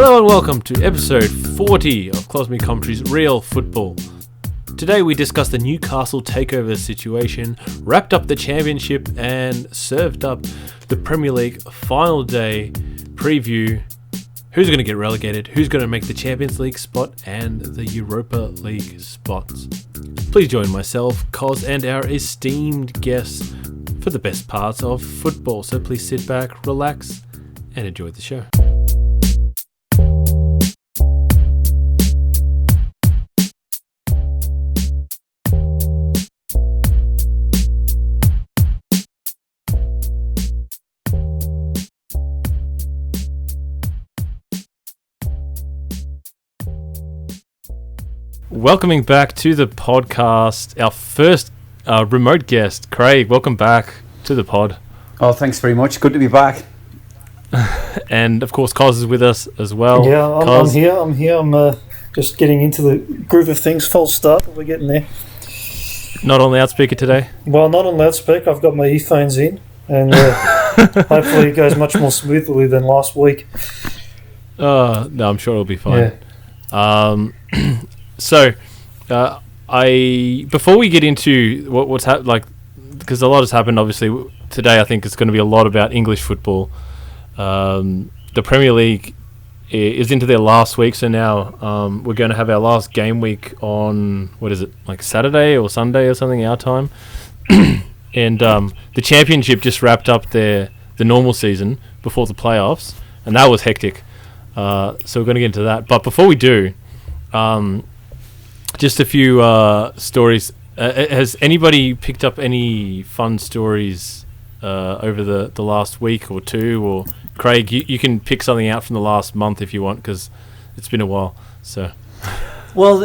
Hello and welcome to episode 40 of Cosmic Commentary's Real Football. Today we discuss the Newcastle takeover situation, wrapped up the championship and served up the Premier League final day preview. Who's going to get relegated, who's going to make the Champions League spot and the Europa League spots. Please join myself, Cos, and our esteemed guests for the best parts of football. So please sit back, relax and enjoy the show. Welcoming back to the podcast, our first remote guest, Craig. Welcome back to the pod. Oh, thanks very much. Good to be back. And of course, Cos is with us as well. Yeah, I'm here. I'm just getting into the groove of things. False start, but we're getting there. Not on loudspeaker today? Well, not on loudspeaker. I've got my earphones in, and hopefully it goes much more smoothly than last week. No, I'm sure it'll be fine. Yeah. So, before we get into what's happened, because a lot has happened, obviously today. I think it's going to be a lot about English football. The Premier League is into their last week, so now we're going to have our last game week on Saturday or Sunday or something our time, and the Championship just wrapped up the normal season before the playoffs, and that was hectic. So we're going to get into that, but before we do. Just a few stories. Has anybody picked up any fun stories over the last week or two? Or Craig, you can pick something out from the last month if you want, because it's been a while. So, well,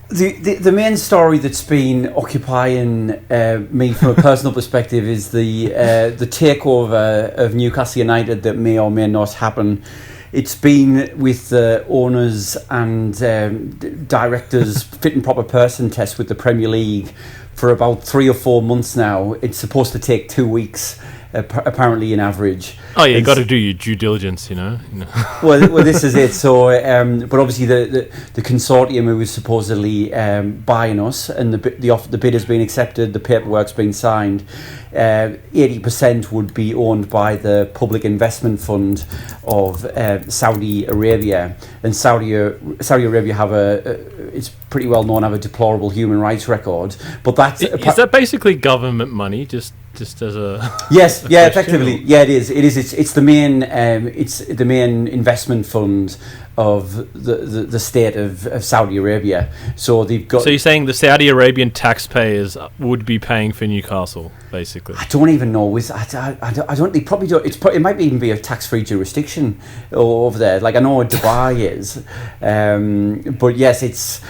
the main story that's been occupying me from a personal perspective is the takeover of Newcastle United that may or may not happen. It's been with the owners and directors fit and proper person test with the Premier League for about 3 or 4 months now. It's supposed to take 2 weeks, apparently, in average. Oh yeah, you got to do your due diligence, you know. well, this is it. So, but obviously the consortium who was supposedly buying us, and the bid has been accepted, the paperwork's been signed. 80% would be owned by the Public Investment Fund of Saudi Arabia, and Saudi Arabia have it's pretty well known, have a deplorable human rights record. But that's is that basically government money? Just as a yes, yeah, effectively, yeah, it is. It's the main investment fund of the state of Saudi Arabia. So they've got. So you're saying the Saudi Arabian taxpayers would be paying for Newcastle, basically? I don't even know. I don't. They probably don't. It might even be a tax-free jurisdiction over there. Like I know what Dubai is, but yes, it's.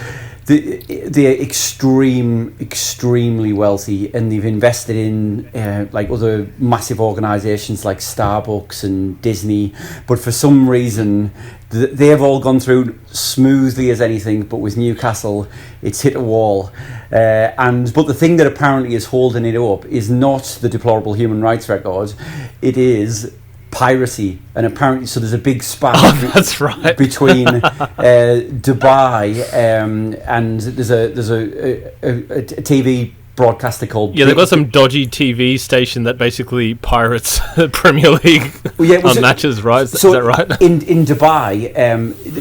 They're extremely wealthy, and they've invested in other massive organisations like Starbucks and Disney. But for some reason, they've all gone through smoothly as anything. But with Newcastle, it's hit a wall. But the thing that apparently is holding it up is not the deplorable human rights record. It is piracy, and apparently so there's a big spat that's right. between Dubai and there's a TV broadcaster called they've got some dodgy TV station that basically pirates the Premier League on matches, right? Is that right? In Dubai,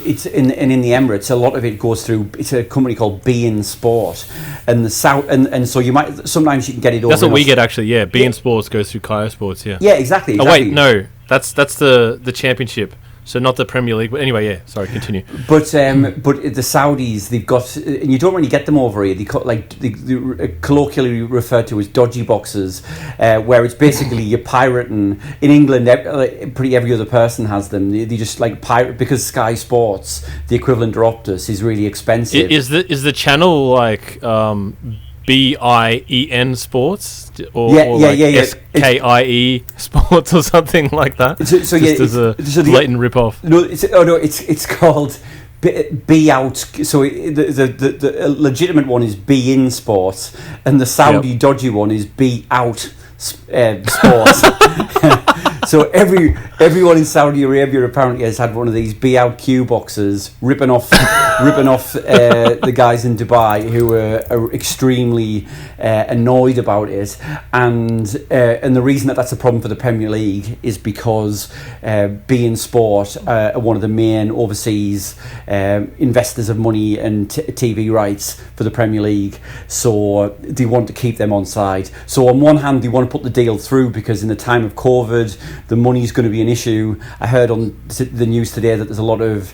it's in the Emirates, a lot of it goes through. It's a company called beIN Sport, and the South, and so you might sometimes you can get it over. That's what we get actually. Yeah, beIN Sports goes through Kaya Sports. Yeah. Yeah, exactly. Oh wait, no. That's the Championship, so not the Premier League. But anyway, yeah. Sorry, continue. But the Saudis, they've got, and you don't really get them over here. They colloquially referred to as dodgy boxes, where it's basically you're pirating. In England, pretty every other person has them. They just like pirate because Sky Sports, the equivalent to Optus, is really expensive. Is the channel like BIEN Sports or SKIE Sports or something like that? So as a blatant rip-off. No, it's called Be Out. So the legitimate one is beIN Sports, and the Saudi dodgy one is Be Out Sports. So everyone in Saudi Arabia apparently has had one of these be out queue boxes, ripping off the guys in Dubai who are extremely annoyed about it, and the reason that's a problem for the Premier League is because beIN Sport are one of the main overseas investors of money and TV rights for the Premier League, so they want to keep them on side. So on one hand, they want to put the deal through because in the time of COVID, the money is going to be an issue. I heard on the news today that there's a lot of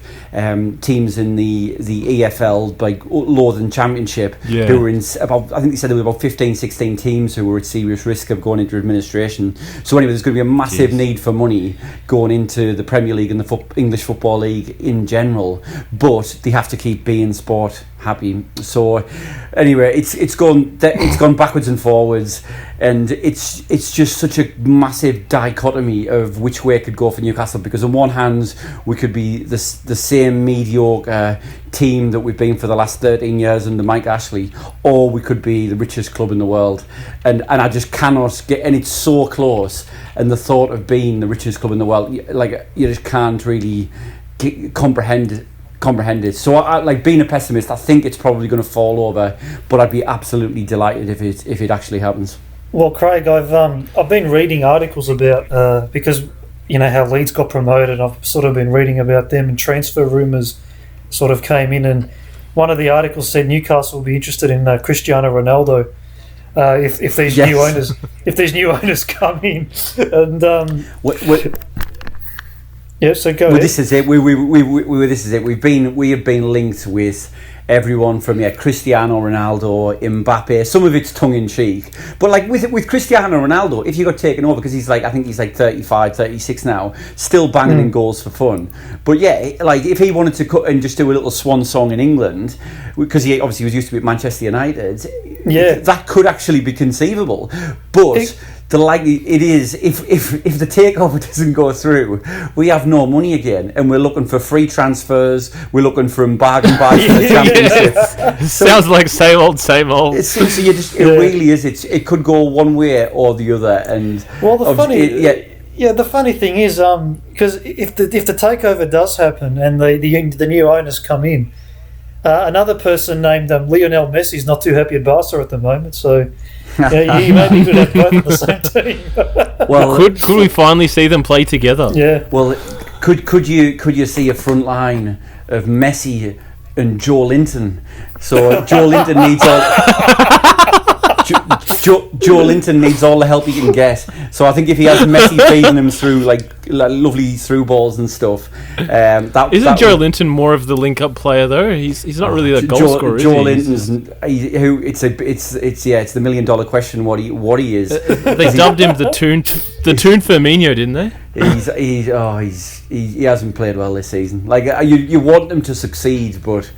teams in the EFL, like lower than Championship, who were in about, I think they said there were about 15, 16 teams who were at serious risk of going into administration. So anyway, there's going to be a massive need for money going into the Premier League and the English Football League in general, but they have to keep beIN Sport happy. So anyway, it's gone backwards and forwards, and it's just such a massive dichotomy of which way it could go for Newcastle, because on one hand we could be the same mediocre team that we've been for the last 13 years under Mike Ashley, or we could be the richest club in the world, and I just cannot get, and it's so close, and the thought of being the richest club in the world, like, you just can't really comprehend it. So I, like, being a pessimist, I think it's probably going to fall over, but I'd be absolutely delighted if it actually happens. Well, Craig, I've been reading articles about because you know how Leeds got promoted. I've sort of been reading about them, and transfer rumours sort of came in, and one of the articles said Newcastle will be interested in Cristiano Ronaldo if these new owners come in, and yeah, so go ahead. This is it. This is it. We have been linked with everyone from Cristiano Ronaldo, Mbappe. Some of it's tongue in cheek, but like with Cristiano Ronaldo, if you got taken over, because I think he's like 35, 36 now, still banging in goals for fun. But yeah, like if he wanted to cut and just do a little swan song in England, because he obviously was used to be at Manchester United, that could actually be conceivable. But it is if the takeover doesn't go through, we have no money again, and we're looking for free transfers. We're looking for bargain buys for the Championship. So sounds like same old. It really is. It could go one way or the other. And well, the funny thing is, because if the takeover does happen and the new owners come in, another person named Lionel Messi is not too happy at Barca at the moment, so. You maybe could have both in the same team. Well, could we finally see them play together? Yeah. Well, could you see a front line of Messi and Joe Linton? So Joe Linton needs Joe Linton needs all the help he can get. So I think if he has Messi feeding him through like lovely through balls and stuff, isn't Joe Linton more of the link-up player though? He's not really a goal scorer. Joe Linton's it's the $1 million question. What he is? They dubbed him the Toon Firmino, didn't they? He hasn't played well this season. Like you want him to succeed, but.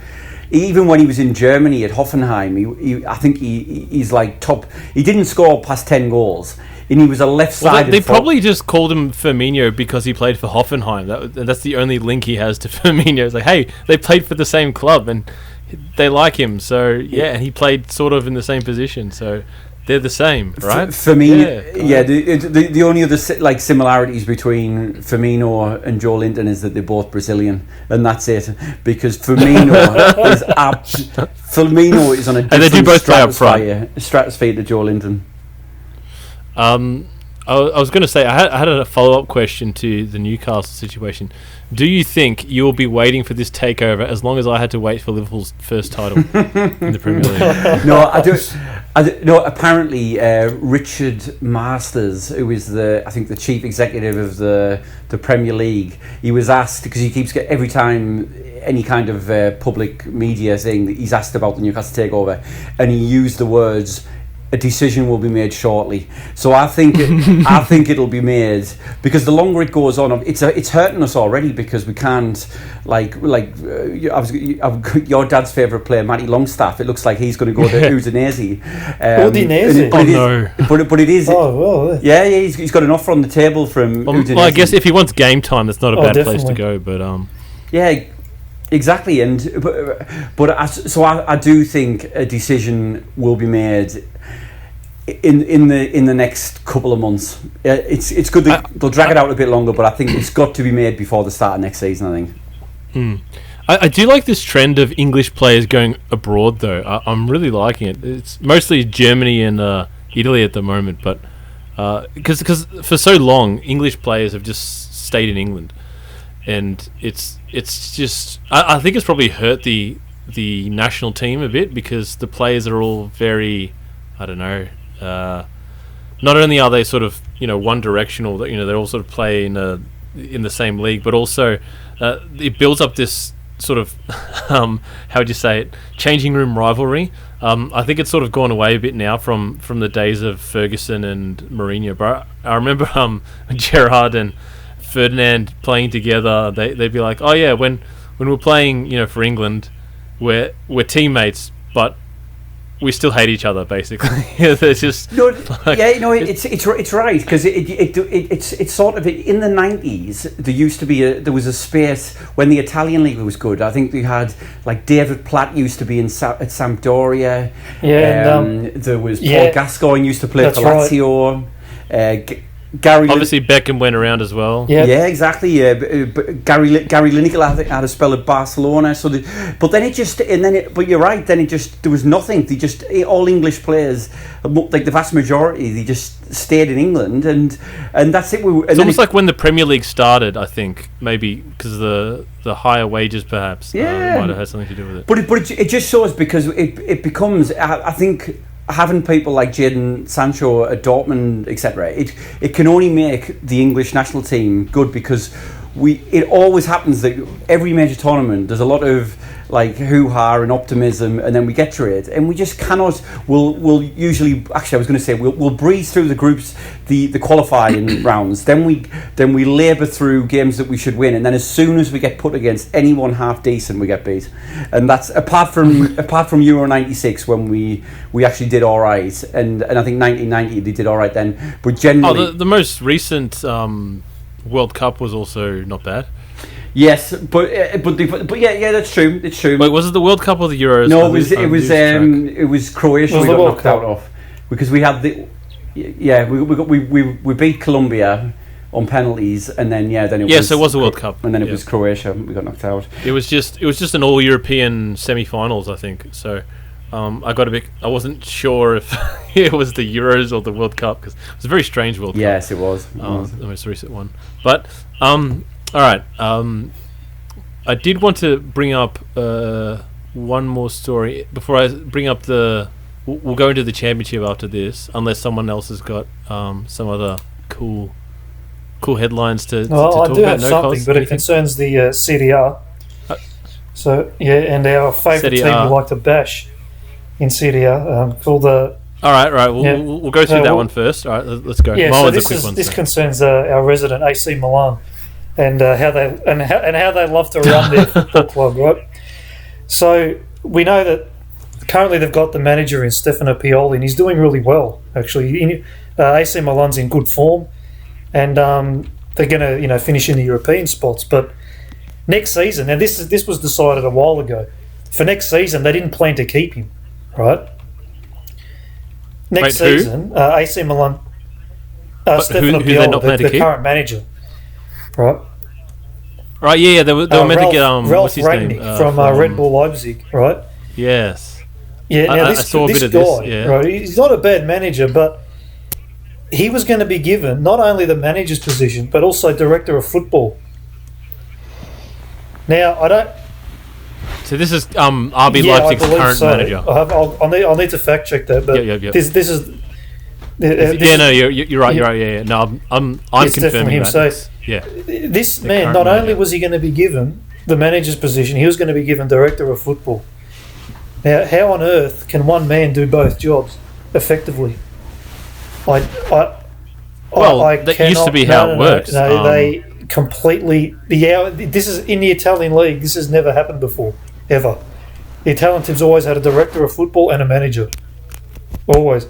Even when he was in Germany at Hoffenheim, I think he's like top. He didn't score past 10 goals, and he was a left-sided. They probably just called him Firmino because he played for Hoffenheim. That's the only link he has to Firmino. It's like, hey, they played for the same club, and they like him. So yeah, and he played sort of in the same position. So. They're the same, right? Firmino, the only other similarities between Firmino and Joe Linton is that they're both Brazilian, and that's it. Because Firmino is on a different and they do both play up front. Stratosphere to Joe Linton. I was going to say I had a follow-up question to the Newcastle situation. Do you think you will be waiting for this takeover as long as I had to wait for Liverpool's first title in the Premier League? No, I do. No, apparently Richard Masters, who is I think the chief executive of the Premier League, he was asked, because he keeps every time any kind of public media thing, he's asked about the Newcastle takeover, and he used the words, a decision will be made shortly. So I think it'll be made, because the longer it goes on, it's hurting us already, because we can't your dad's favourite player, Matty Longstaff. It looks like he's going to go to Udinese. But it is. Oh well. Yeah, he's got an offer on the table from Udinese. Well, I guess if he wants game time, that's not a bad place to go. But yeah. Exactly, but I do think a decision will be made in the next couple of months. It's good they'll drag it out a bit longer, but I think it's got to be made before the start of next season, I think. I do like this trend of English players going abroad, though. I'm really liking it. It's mostly Germany and Italy at the moment, but because for so long English players have just stayed in England, and it's just I think it's probably hurt the national team a bit, because the players are all very, I don't know. Not only are they sort of one directional, that they all sort of play in the same league, but also it builds up this sort of how would you say it, changing room rivalry. I think it's sort of gone away a bit now from the days of Ferguson and Mourinho, but I remember Gerrard and Ferdinand playing together. They'd be like, oh yeah, when we're playing for England, we're teammates, but we still hate each other, basically. They're just it's right, because it's sort of in the 90s. There was a space when the Italian league was good. I think they had like David Platt used to be at Sampdoria. There was Paul Gascoigne used to play for Lazio. Obviously Beckham went around as well. Yeah, exactly. Yeah, Gary Lineker had a spell at Barcelona. But you're right. Then there was nothing. All English players, like the vast majority, they just stayed in England, and that's it. It's almost like when the Premier League started. I think maybe because the higher wages, perhaps, might have had something to do with it. But it just shows, because it becomes. I think, having people like Jadon Sancho at Dortmund, etc., it can only make the English national team good, because it always happens that every major tournament there's a lot of like hoo-ha and optimism, and then we get to it and we just cannot. We'll usually, actually I was going to say, we'll breeze through the groups, the qualifying rounds, then we labour through games that we should win, and then as soon as we get put against anyone half decent, we get beat. And that's apart from Euro 96, when we actually did all right, and I think 1990 they did all right then, but generally the most recent World Cup was also not bad. Yes, but yeah, that's true. It's true. Wait, was it the World Cup or the Euros? No, it was Croatia. We got knocked out of, because we had we beat Colombia on penalties, and then so it was the World Cup, and then it was Croatia. We got knocked out. It was just an all European semi-finals, I think. So I wasn't sure if it was the Euros or the World Cup, because it was a very strange World Cup. Yes, it was. The most recent one, but all right. I did want to bring up one more story before I bring up we'll go into the championship after this, unless someone else has got some other cool headlines to talk about. I do have something, but it concerns the Serie A. And our favourite team we like to bash in Serie A, called the... All right. We'll go through that one first. All right, let's go. Yeah, this concerns our resident AC Milan, and how they love to run their football club, right? So we know that currently they've got the manager in Stefano Pioli, and he's doing really well, actually. AC Milan's in good form, and they're going to finish in the European spots. But next season, now this was decided a while ago. For next season, they didn't plan to keep him, right? Next season, AC Milan, Stefano Pioli, the current manager, right? Right, yeah, they were meant to get Ralph what's his Rangnick name? from Red Bull Leipzig, right? Yes. Yeah, now I saw a bit of guy, this. Yeah. Right? He's not a bad manager, but he was going to be given not only the manager's position but also director of football. Now I don't. So this is RB Leipzig's current manager. I'll need to fact check that, but this is. You're right. Yeah. No, I'm confirming him. that. So yeah, this man not only was he going to be given the manager's position, he was going to be given director of football. Now, how on earth can one man do both jobs effectively? That used to be how it works. No, they completely. This is in the Italian league. This has never happened before, ever. The Italian team's always had a director of football and a manager. Always.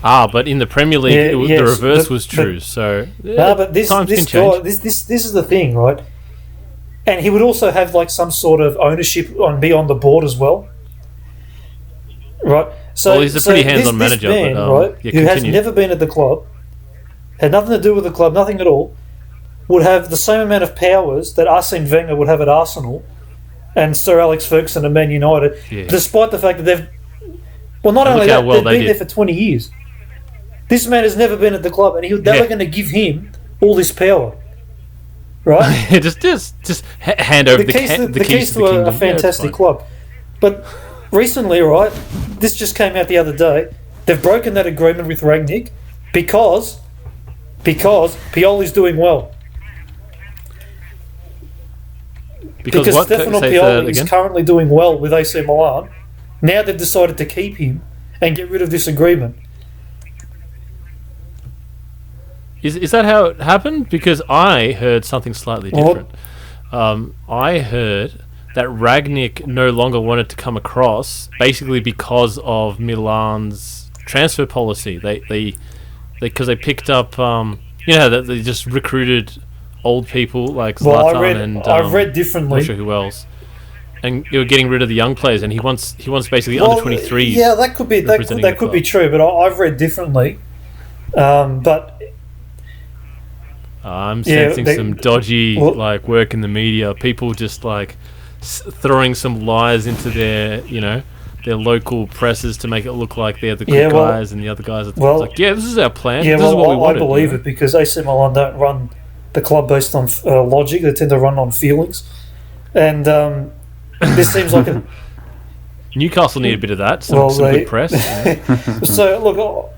But in the Premier League, the reverse was true. But this guy, this is the thing, right? And he would also have like some sort of ownership be on the board as well, right? So he's a pretty hands-on manager, man, but, right, yeah, who has continue. never been at the club, had nothing to do with the club, nothing at all, would have the same amount of powers that Arsene Wenger would have at Arsenal and Sir Alex Ferguson at Man United, despite the fact that they've... Well, not only that, they've been there for 20 years. This man has never been at the club, and they were going to give him all this power. Right? just hand over the keys to the kingdom. A fantastic club. But recently, right, this just came out the other day, they've broken that agreement with Rangnick because Pioli's doing well. Because what? Stefano Pioli is currently doing well with AC Milan. Now they've decided to keep him and get rid of this agreement. Is that how it happened? Because I heard something slightly different. I heard that Rangnick no longer wanted to come across, basically because of Milan's transfer policy. They picked up, that they just recruited old people like Zlatan I've read differently. I'm not sure who else. And you're getting rid of the young players, and he wants basically under 23s. Yeah, that could be true, but I've read differently. But I'm sensing some dodgy work in the media. People just throwing some lies into their local presses to make it look like they're the good guys, and the other guys are this is our plan. Yeah, this is what we wanted. I believe it because AC Milan don't run the club based on logic. They tend to run on feelings, and this seems like a Newcastle need a bit of that. Some good press. So look.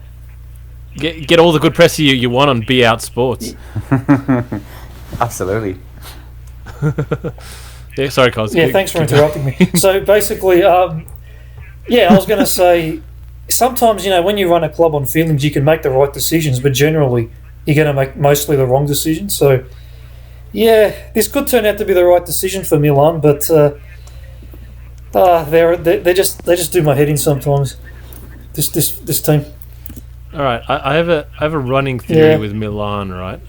Get all the good press you want on Be Out Sports. Absolutely. Yeah, sorry, Cos. Yeah, thanks for interrupting me. So basically, I was going to say, sometimes, when you run a club on feelings, you can make the right decisions, but generally, you're going to make mostly the wrong decisions. So, this could turn out to be the right decision for Milan, but they just do my head in sometimes. This team. All right, I have a running theory with Milan, right?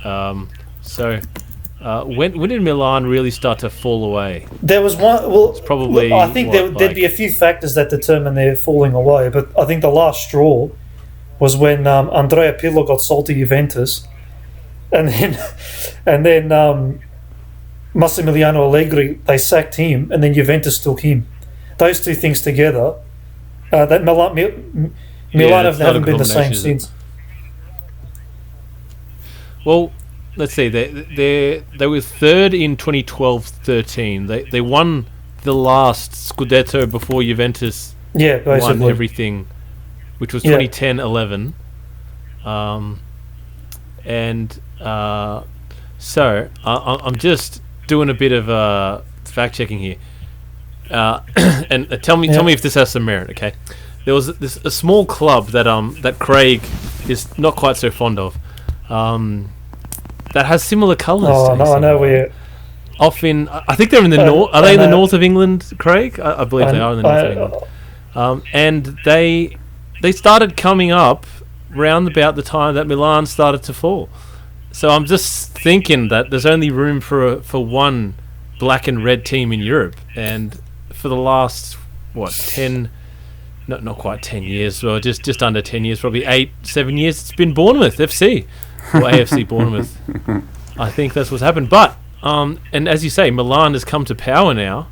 When did Milan really start to fall away? There was one. Well, it's probably. I think there'd be a few factors that determine their falling away, but I think the last straw was when Andrea Pirlo got sold to Juventus, and then Massimiliano Allegri, they sacked him, and then Juventus took him. Those two things together, that Milan haven't been the same since. Well, let's see. They were third in 2012-13. They won the last Scudetto before Juventus won everything, which was 2010-11. So I'm just doing a bit of fact checking here, and tell me if this has some merit, okay? There was a small club that Craig is not quite so fond of, that has similar colours. Oh no, I know where. Off in, I think they're in the north. Are they in the north of England, Craig? I believe they are in the north of England. And they started coming up round about the time that Milan started to fall. So I'm just thinking that there's only room for one black and red team in Europe, and for the last 10. Not quite 10 years, well, just under 10 years, probably 7 years, it's been Bournemouth FC, or AFC Bournemouth. I think that's what's happened. But, and as you say, Milan has come to power now,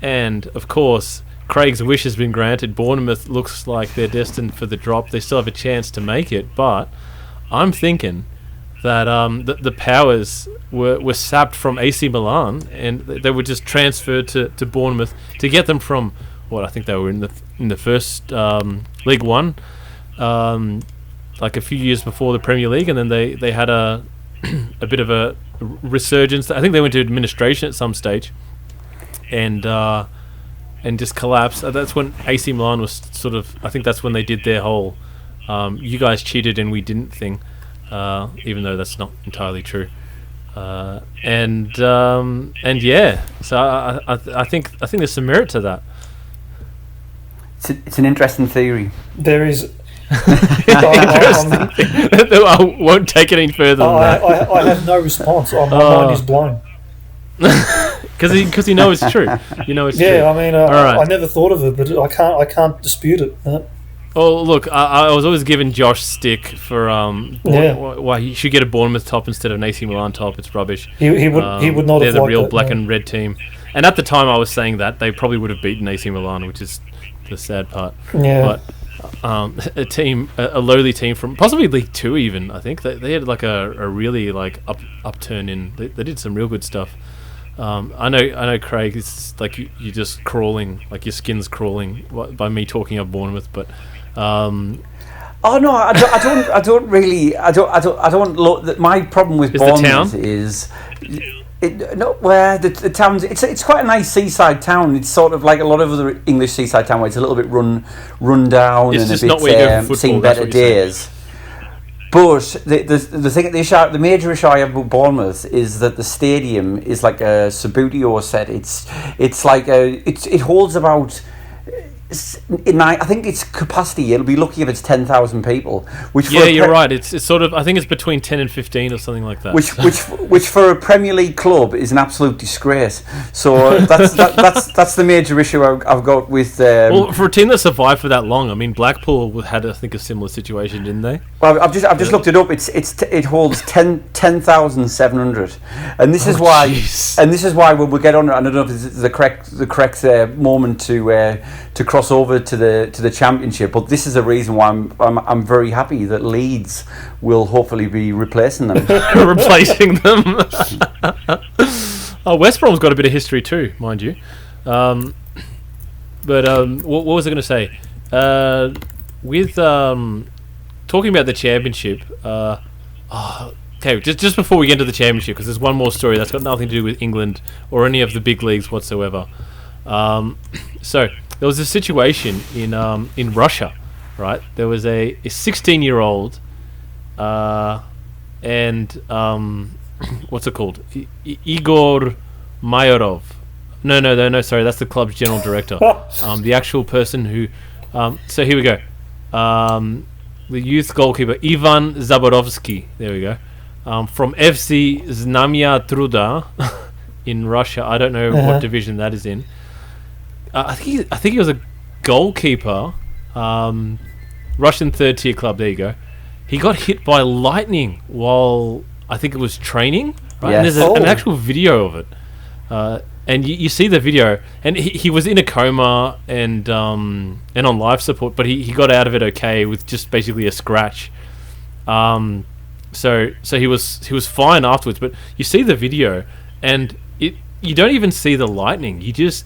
and of course, Craig's wish has been granted. Bournemouth looks like they're destined for the drop. They still have a chance to make it, but I'm thinking that the powers were sapped from AC Milan, and they were just transferred to Bournemouth to get them from I think they were in the first League One, like a few years before the Premier League, and then they had a bit of a resurgence. I think they went to administration at some stage, and just collapsed. That's when AC Milan was sort of. I think that's when they did their whole "you guys cheated and we didn't" thing, even though that's not entirely true. So I think there's some merit to that. It's an interesting theory. There is. I won't take it any further than that. I have no response. My mind is blown. Because you know it's true. You know it's true. Yeah, I mean, I never thought of it, but I can't dispute it. Oh, look, I was always giving Josh stick for why he should get a Bournemouth top instead of an AC Milan top. It's rubbish. He would not They're have the liked real that, black no. and red team. And at the time I was saying that, they probably would have beaten AC Milan, which is the sad part. Yeah. But a lowly team from possibly League Two even, I think. They had like a really like upturn in... They did some real good stuff. I know, Craig. It's like you're just crawling, like your skin's crawling by me talking up Bournemouth. But Oh no, I don't really. I don't look. My problem with Bournemouth is, where the town's. It's quite a nice seaside town. It's sort of like a lot of other English seaside town where it's a little bit run down it's and just a bit not where you go for football, seen that's better what you're saying. days. But the thing, the major issue I have with Bournemouth is that the stadium is like a Subbuteo set. It's like it holds about. I think its capacity, it'll be lucky if it's 10,000 people. You're right. It's sort of, I think it's between 10 and 15 or something like that. Which for a Premier League club is an absolute disgrace. So that's the major issue I've got with. Well, for a team that survived for that long, I mean, Blackpool had, I think, a similar situation, didn't they? Well, I've just looked it up. It holds 10,700, and this is why. Jeez. And this is why when we get on. I don't know if this is the correct moment to cross over to the Championship, but this is a reason why I'm very happy that Leeds will hopefully be replacing them. Replacing them. Oh, West Brom's got a bit of history too, mind you. But what was I going to say? With talking about the Championship. Okay, just before we get into the Championship, because there's one more story that's got nothing to do with England or any of the big leagues whatsoever. So there was a situation in Russia, right? There was a 16-year-old, and what's it called? Igor Mayorov. No. Sorry, that's the club's general director. The actual person who. So here we go. The youth goalkeeper Ivan Zaborovsky. There we go. From FC Znamya Truda in Russia. I don't know what division that is in. I think he was a goalkeeper. Russian third tier club. There you go. He got hit by lightning while I think it was training. Right? Yes. And there's an actual video of it. And you see the video, and he was in a coma and on life support, but he got out of it okay with just basically a scratch. So he was fine afterwards. But you see the video, and you don't even see the lightning. You just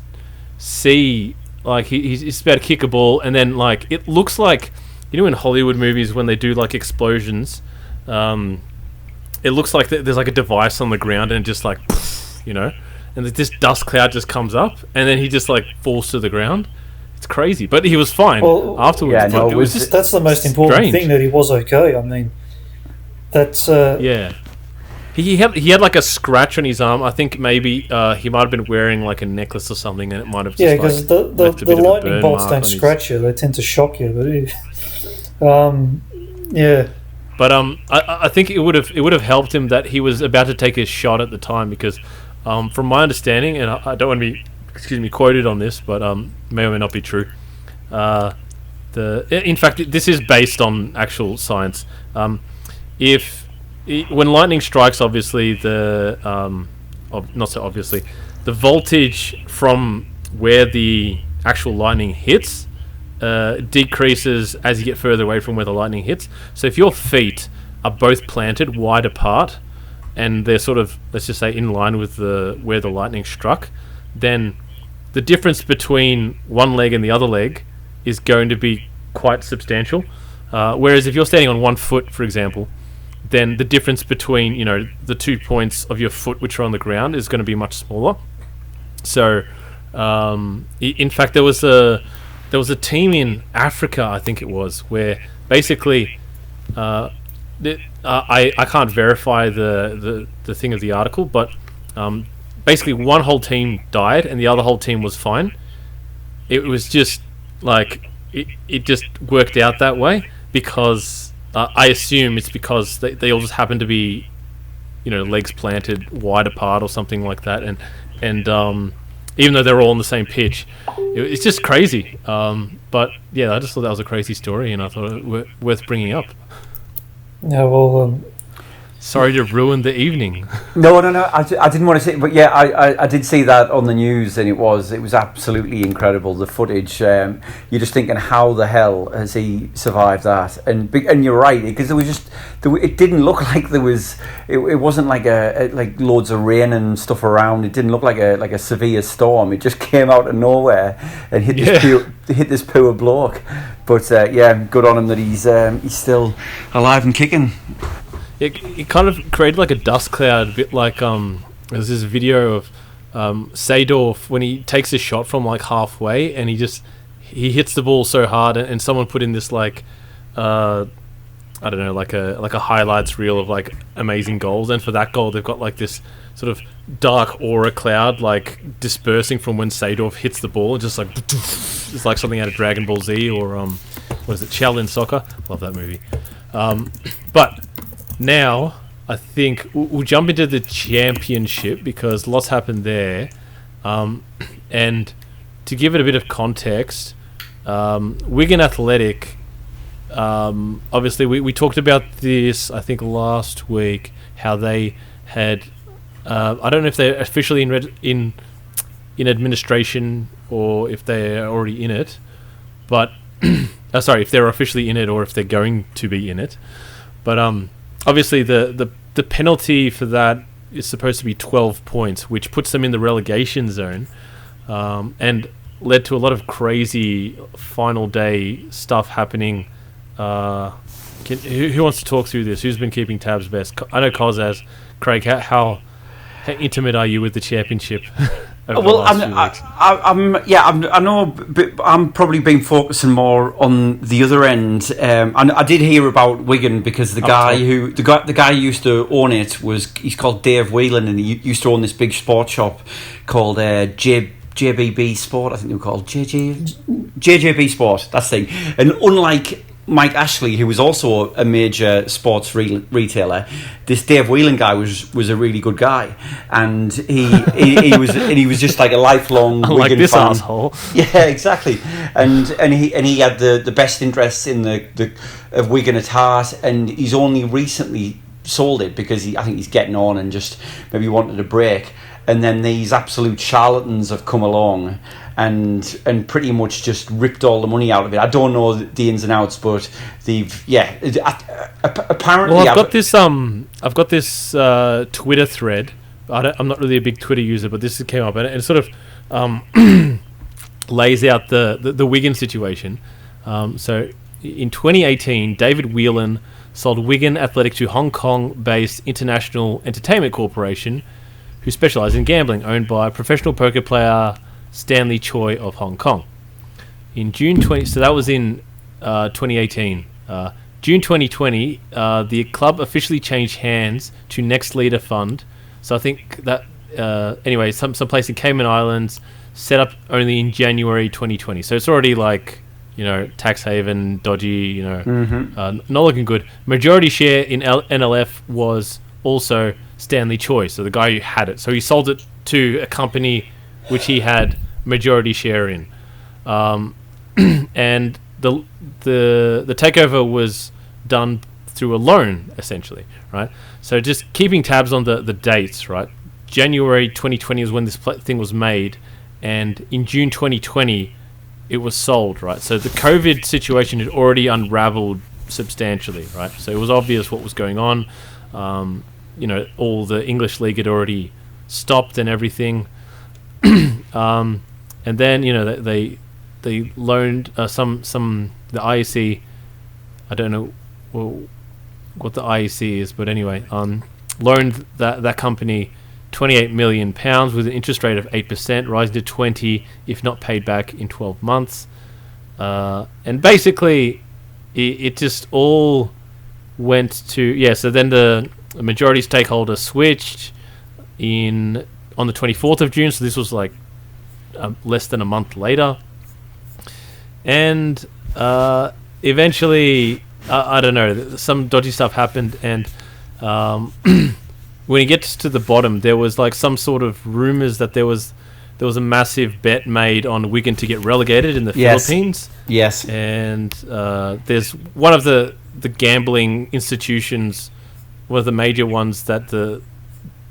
see like he's about to kick a ball, and then like it looks like, you know, in Hollywood movies when they do like explosions, it looks like there's like a device on the ground and just like, you know. And this dust cloud just comes up, and then he just like falls to the ground. It's crazy, but he was fine afterwards. Yeah, no, it was just that's the most important thing, that he was okay. I mean, that's yeah. He had like a scratch on his arm. I think maybe he might have been wearing like a necklace or something, and it might have just because the lightning bolts don't scratch you; they tend to shock you. But yeah. But I think it would have helped him that he was about to take a shot at the time, because from my understanding, and I don't want to be quoted on this, but may or may not be true. In fact, this is based on actual science. When lightning strikes, obviously not so obviously, the voltage from where the actual lightning hits decreases as you get further away from where the lightning hits. So if your feet are both planted wide apart, and they're sort of, let's just say, in line with where the lightning struck, then the difference between one leg and the other leg is going to be quite substantial. Whereas if you're standing on one foot, for example, then the difference between, you know, the 2 points of your foot which are on the ground is going to be much smaller. So, in fact, there was a team in Africa, I think it was, where basically, I can't verify the thing of the article, but basically one whole team died and the other whole team was fine. It was just like it just worked out that way, because I assume it's because they all just happen to be, you know, legs planted wide apart or something like that, and even though they're all on the same pitch. It's just crazy. But yeah, I just thought that was a crazy story, and I thought it worth bringing up. Yeah, well, sorry to ruin the evening. No. I didn't want to see, but yeah, I did see that on the news, and it was absolutely incredible. The footage. You're just thinking, how the hell has he survived that? And you're right, because it didn't look like there was. It wasn't like like loads of rain and stuff around. It didn't look like a severe storm. It just came out of nowhere and hit this poor bloke. But yeah, good on him that he's still alive and kicking. It kind of created like a dust cloud, a bit like there's this video of Seedorf when he takes a shot from like halfway, and he hits the ball so hard, and someone put in this like I don't know, like a highlights reel of like amazing goals, and for that goal they've got like this sort of dark aura cloud like dispersing from when Seedorf hits the ball, and just like it's like something out of Dragon Ball Z or what is it, Shaolin Soccer. Love that movie. But now, I think we'll jump into the championship because lots happened there. And to give it a bit of context, Wigan Athletic, obviously we talked about this, I think, last week, how they had, I don't know if they're officially in administration or if they're already in it, but, sorry, if they're officially in it or if they're going to be in it. But obviously, the penalty for that is supposed to be 12 points, which puts them in the relegation zone, and led to a lot of crazy final day stuff happening. Who wants to talk through this? Who's been keeping tabs best? I know Cos has. Craig, how intimate are you with the championship? Well, I know, but I'm probably been focusing more on the other end. And I did hear about Wigan because the guy who used to own it he's called Dave Whelan, and he used to own this big sports shop called JBB Sport. I think they were called JJB Sport. That's the thing. And unlike Mike Ashley, who was also a major sports retailer, this Dave Whelan guy was a really good guy, and he was just like a lifelong Wigan this fan. asshole. Yeah, exactly. And he had the best interests in of Wigan at heart, and he's only recently sold it because I think he's getting on and just maybe wanted a break. And then these absolute charlatans have come along and pretty much just ripped all the money out of it. I don't know the ins and outs, but apparently. Well, I've got this Twitter thread. I'm not really a big Twitter user, but this came up, and it sort of lays out the Wigan situation. So in 2018, David Whelan sold Wigan Athletic to Hong Kong-based International Entertainment Corporation, who specialise in gambling, owned by professional poker player Stanley Choi of Hong Kong. In June 20, so that was in 2018. June 2020, the club officially changed hands to Next Leader Fund. So I think that anyway, some place in Cayman Islands, set up only in January 2020. So it's already like, tax haven, dodgy, not looking good. Majority share in NLF was also Stanley Choi, so the guy who had it. So he sold it to a company which he had majority share in, and the takeover was done through a loan, essentially, right? So just keeping tabs on the dates, right? January 2020 is when this thing was made, and in June 2020 it was sold, right? So the COVID situation had already unraveled substantially, right? So it was obvious what was going on. All the English league had already stopped and everything. And then they loaned the IEC. I don't know what the IEC is, but anyway, loaned that company £28 million with an interest rate of 8%, rising to 20% if not paid back in 12 months. And basically, it just all went to So then the majority stakeholder switched on the 24th of June. So this was like less than a month later, and eventually, I don't know, some dodgy stuff happened, and when it gets to the bottom, there was like some sort of rumors that there there was a massive bet made on Wigan to get relegated in the Philippines. Yes. And there's one of the gambling institutions, one of the major ones that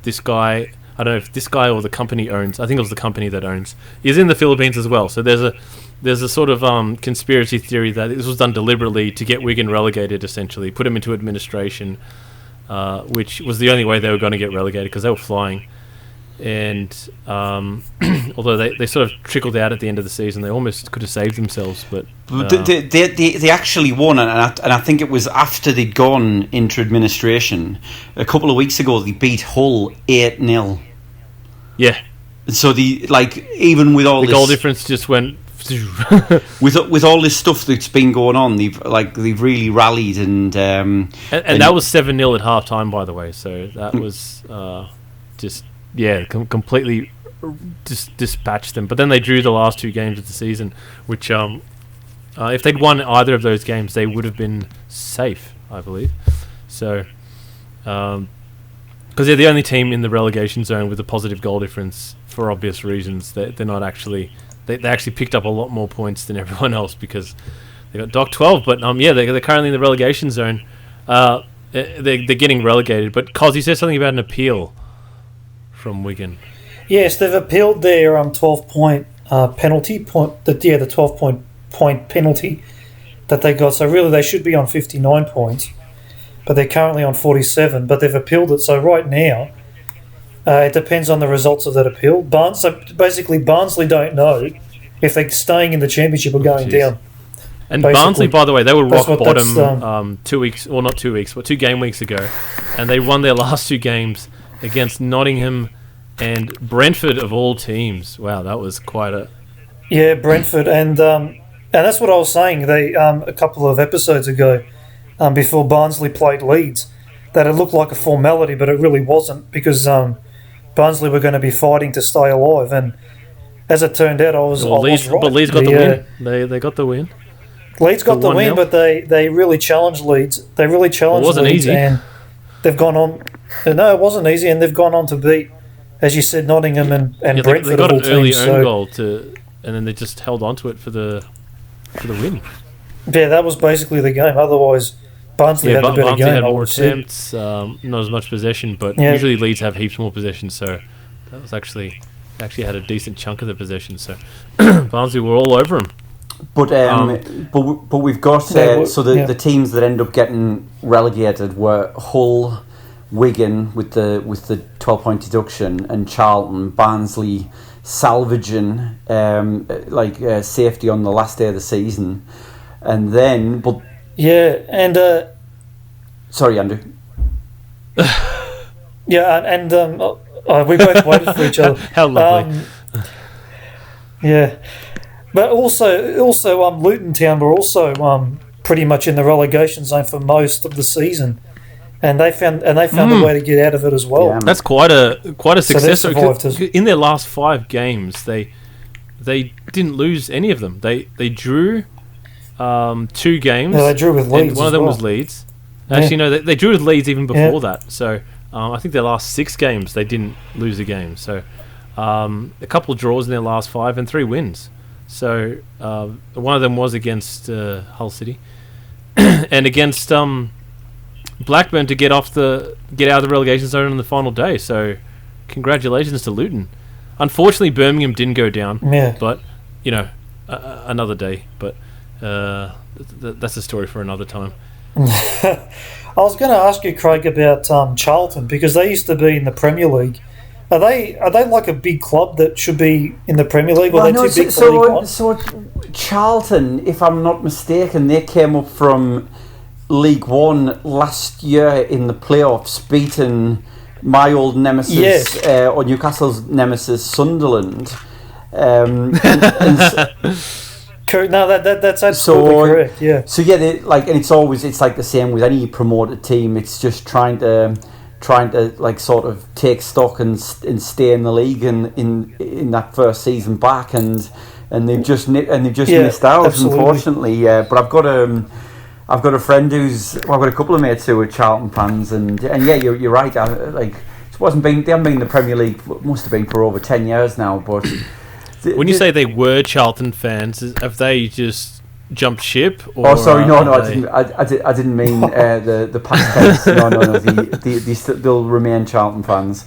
this guy, I don't know if this guy or the company owns, I think it was the company that owns, is in the Philippines as well. So there's a sort of conspiracy theory that this was done deliberately to get Wigan relegated, essentially, put them into administration, which was the only way they were going to get relegated because they were flying. And although they sort of trickled out at the end of the season, they almost could have saved themselves. But they actually won, and I think it was after they'd gone into administration. A couple of weeks ago, they beat Hull 8-0. Yeah. So even with all the this goal difference just went with all this stuff that's been going on, they've really rallied and that was 7-0 at half time, by the way. So that was just. Yeah, completely dispatched them. But then they drew the last 2 games of the season, which if they'd won either of those games, they would have been safe, I believe. So, because they're the only team in the relegation zone with a positive goal difference for obvious reasons. They're not actually... They actually picked up a lot more points than everyone else because they got docked 12. But they're currently in the relegation zone. They're getting relegated. But Cos, you said something about an appeal from Wigan. Yes, they've appealed their 12-point penalty point. The 12-point penalty that they got. So really, they should be on 59 points, but they're currently on 47. But they've appealed it. So right now, it depends on the results of that appeal. So basically, Barnsley don't know if they're staying in the championship or going down. And basically, Barnsley, by the way, they were rock bottom 2 weeks, or not 2 weeks, but 2 game weeks ago, and they won their last 2 games against Nottingham and Brentford of all teams. Wow, that was quite a... Yeah, Brentford. And that's what I was saying a couple of episodes ago, before Barnsley played Leeds, that it looked like a formality, but it really wasn't, because Barnsley were going to be fighting to stay alive. And as it turned out, I was right. But Leeds got the win. They got the win. Leeds got the win, but they really challenged Leeds. They really challenged Leeds. It wasn't easy. And they've gone on... No, it wasn't easy, and they've gone on to beat, as you said, Nottingham and Brentford. They got an early own goal and then they just held on to it for the win. Yeah, that was basically the game. Otherwise, Barnsley had a better game. Had more attempts, not as much possession, but usually Leeds have heaps more possession. So that was actually had a decent chunk of the possession. So Barnsley were all over them. But we've got the teams that end up getting relegated were Hull, Wigan with the 12-point deduction, and Charlton, Barnsley salvaging safety on the last day of the season, and then sorry, Andrew. We both waited for each other. How lovely. But also Luton Town were also pretty much in the relegation zone for most of the season. And they found a way to get out of it as well. Yeah, that's quite a success. In their last 5 games, they didn't lose any of them. They drew 2 games. Yeah, they drew with Leeds. And one of them was Leeds. Actually, no, they drew with Leeds even before that. So I think their last 6 games they didn't lose a game. So a couple of draws in their last 5 and 3 wins. So one of them was against Hull City and against Blackburn to get out of the relegation zone on the final day. So congratulations to Luton. Unfortunately, Birmingham didn't go down. Yeah. But another day. But that's a story for another time. I was going to ask you, Craig, about Charlton, because they used to be in the Premier League. Are they like a big club that should be in the Premier League, or are they too big for League One? So Charlton, if I'm not mistaken, they came up from League One last year in the playoffs, beating my old nemesis, or Newcastle's nemesis, Sunderland. No, that's absolutely correct. Yeah. So yeah, and it's like the same with any promoted team. It's just trying to sort of take stock and stay in the league in that first season back, and they've just missed out, absolutely. Unfortunately. But I've got a friend I've got a couple of mates who are Charlton fans, and yeah, you're right. It's wasn't been. They haven't been in the Premier League. Must have been for over 10 years now. But when you say they were Charlton fans, have they just jumped ship? Or oh, sorry, no, I didn't mean the past tense. No. They'll remain Charlton fans.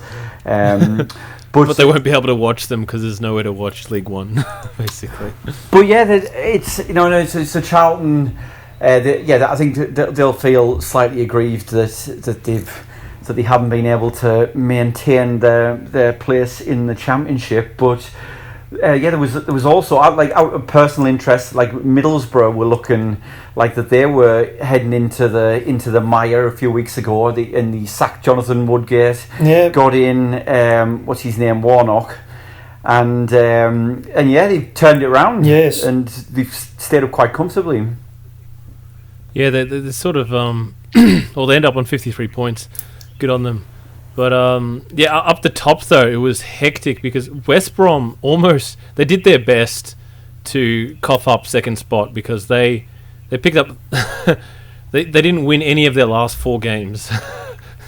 But they won't be able to watch them because there's nowhere to watch League One, basically. But yeah, it's a Charlton. I think they'll feel slightly aggrieved that they haven't been able to maintain their place in the Championship. But there was also out of personal interest, like Middlesbrough were looking like that they were heading into the mire a few weeks ago. They sacked Jonathan Woodgate, got in what's his name, Warnock, and they turned it around. Yes, and they've stayed up quite comfortably. Yeah, they sort of they end up on 53 points. Good on them. But up the top though, it was hectic because West Brom they did their best to cough up second spot because they picked up they didn't win any of their last 4 games.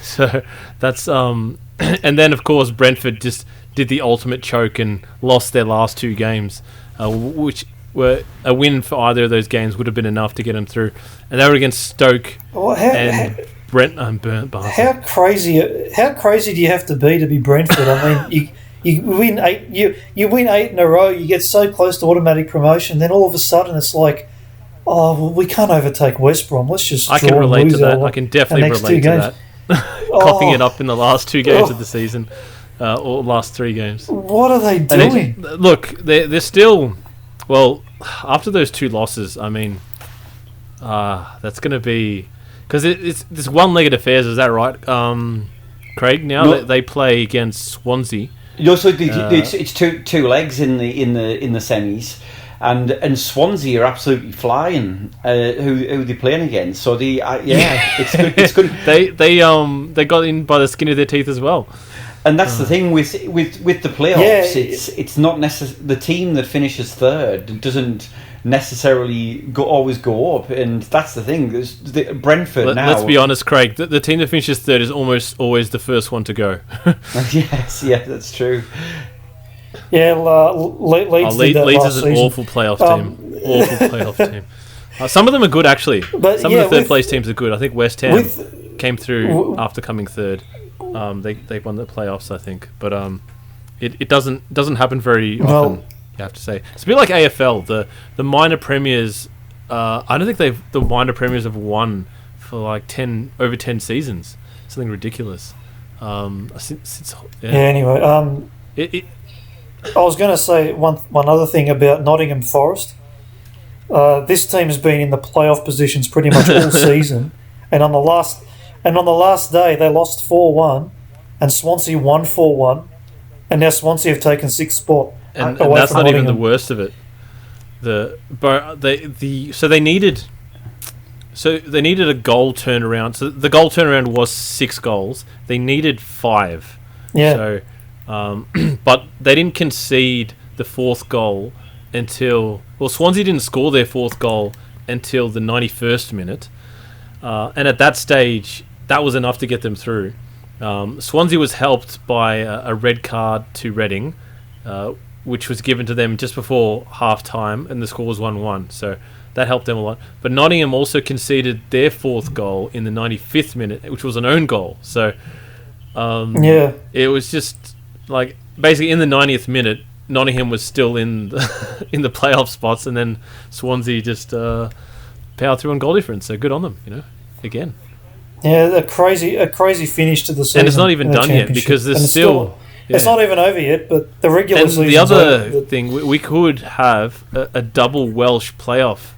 So that's and then of course Brentford just did the ultimate choke and lost their last 2 games, which were a win for either of those games would have been enough to get them through, and they were against Stoke Burnt Barnsley. How crazy do you have to be Brentford? I mean, you win 8 you win 8 in a row, you get so close to automatic promotion, then all of a sudden it's like, oh well, we can't overtake West Brom. Let's just I can relate to that. I can definitely relate to that. Coughing it up in the last 2 games of the season, or last 3 games. What are they doing? Look, they're still after those 2 losses. I mean, that's going to be. Because it's this one-legged affairs, is that right, Craig? Now they play against Swansea. So it's two legs in the semis, and Swansea are absolutely flying. Who they playing against? So it's good. It's good. they got in by the skin of their teeth as well. And that's the thing with the playoffs. It's not the team that finishes third doesn't necessarily always go up, and that's the thing. Brentford now. Let's be honest, Craig. The team that finishes third is almost always the first one to go. Yes, that's true. Yeah, Leeds is an awful playoff team. Awful playoff team. Some of them are good actually. But some of the third place teams are good. I think West Ham came through after coming third. They won the playoffs, I think, but it doesn't happen very often. You have to say it's a bit like AFL. The minor premiers. I don't think the minor premiers have won for like over 10 seasons. Something ridiculous. Anyway, I was going to say one other thing about Nottingham Forest. This team has been in the playoff positions pretty much all season, and on the last day they lost 4-1, and Swansea won 4-1, and now Swansea have taken 6th spot. And that's not even the worst of it. They needed a goal turnaround. So the goal turnaround was 6 goals. They needed 5. Yeah. So, but they didn't concede the 4th goal until Swansea didn't score their 4th goal until the 91st minute, and at that stage that was enough to get them through. Swansea was helped by a red card to Reading, which was given to them just before half-time, and the score was 1-1, so that helped them a lot. But Nottingham also conceded their 4th goal in the 95th minute, which was an own goal. So it was just like basically in the 90th minute, Nottingham was still in the, in the playoff spots, and then Swansea just powered through on goal difference. So good on them, again. Yeah, a crazy finish to the season. And it's not even done yet because there's still it's not even over yet, but the regular season. And the other thing, we could have a double Welsh playoff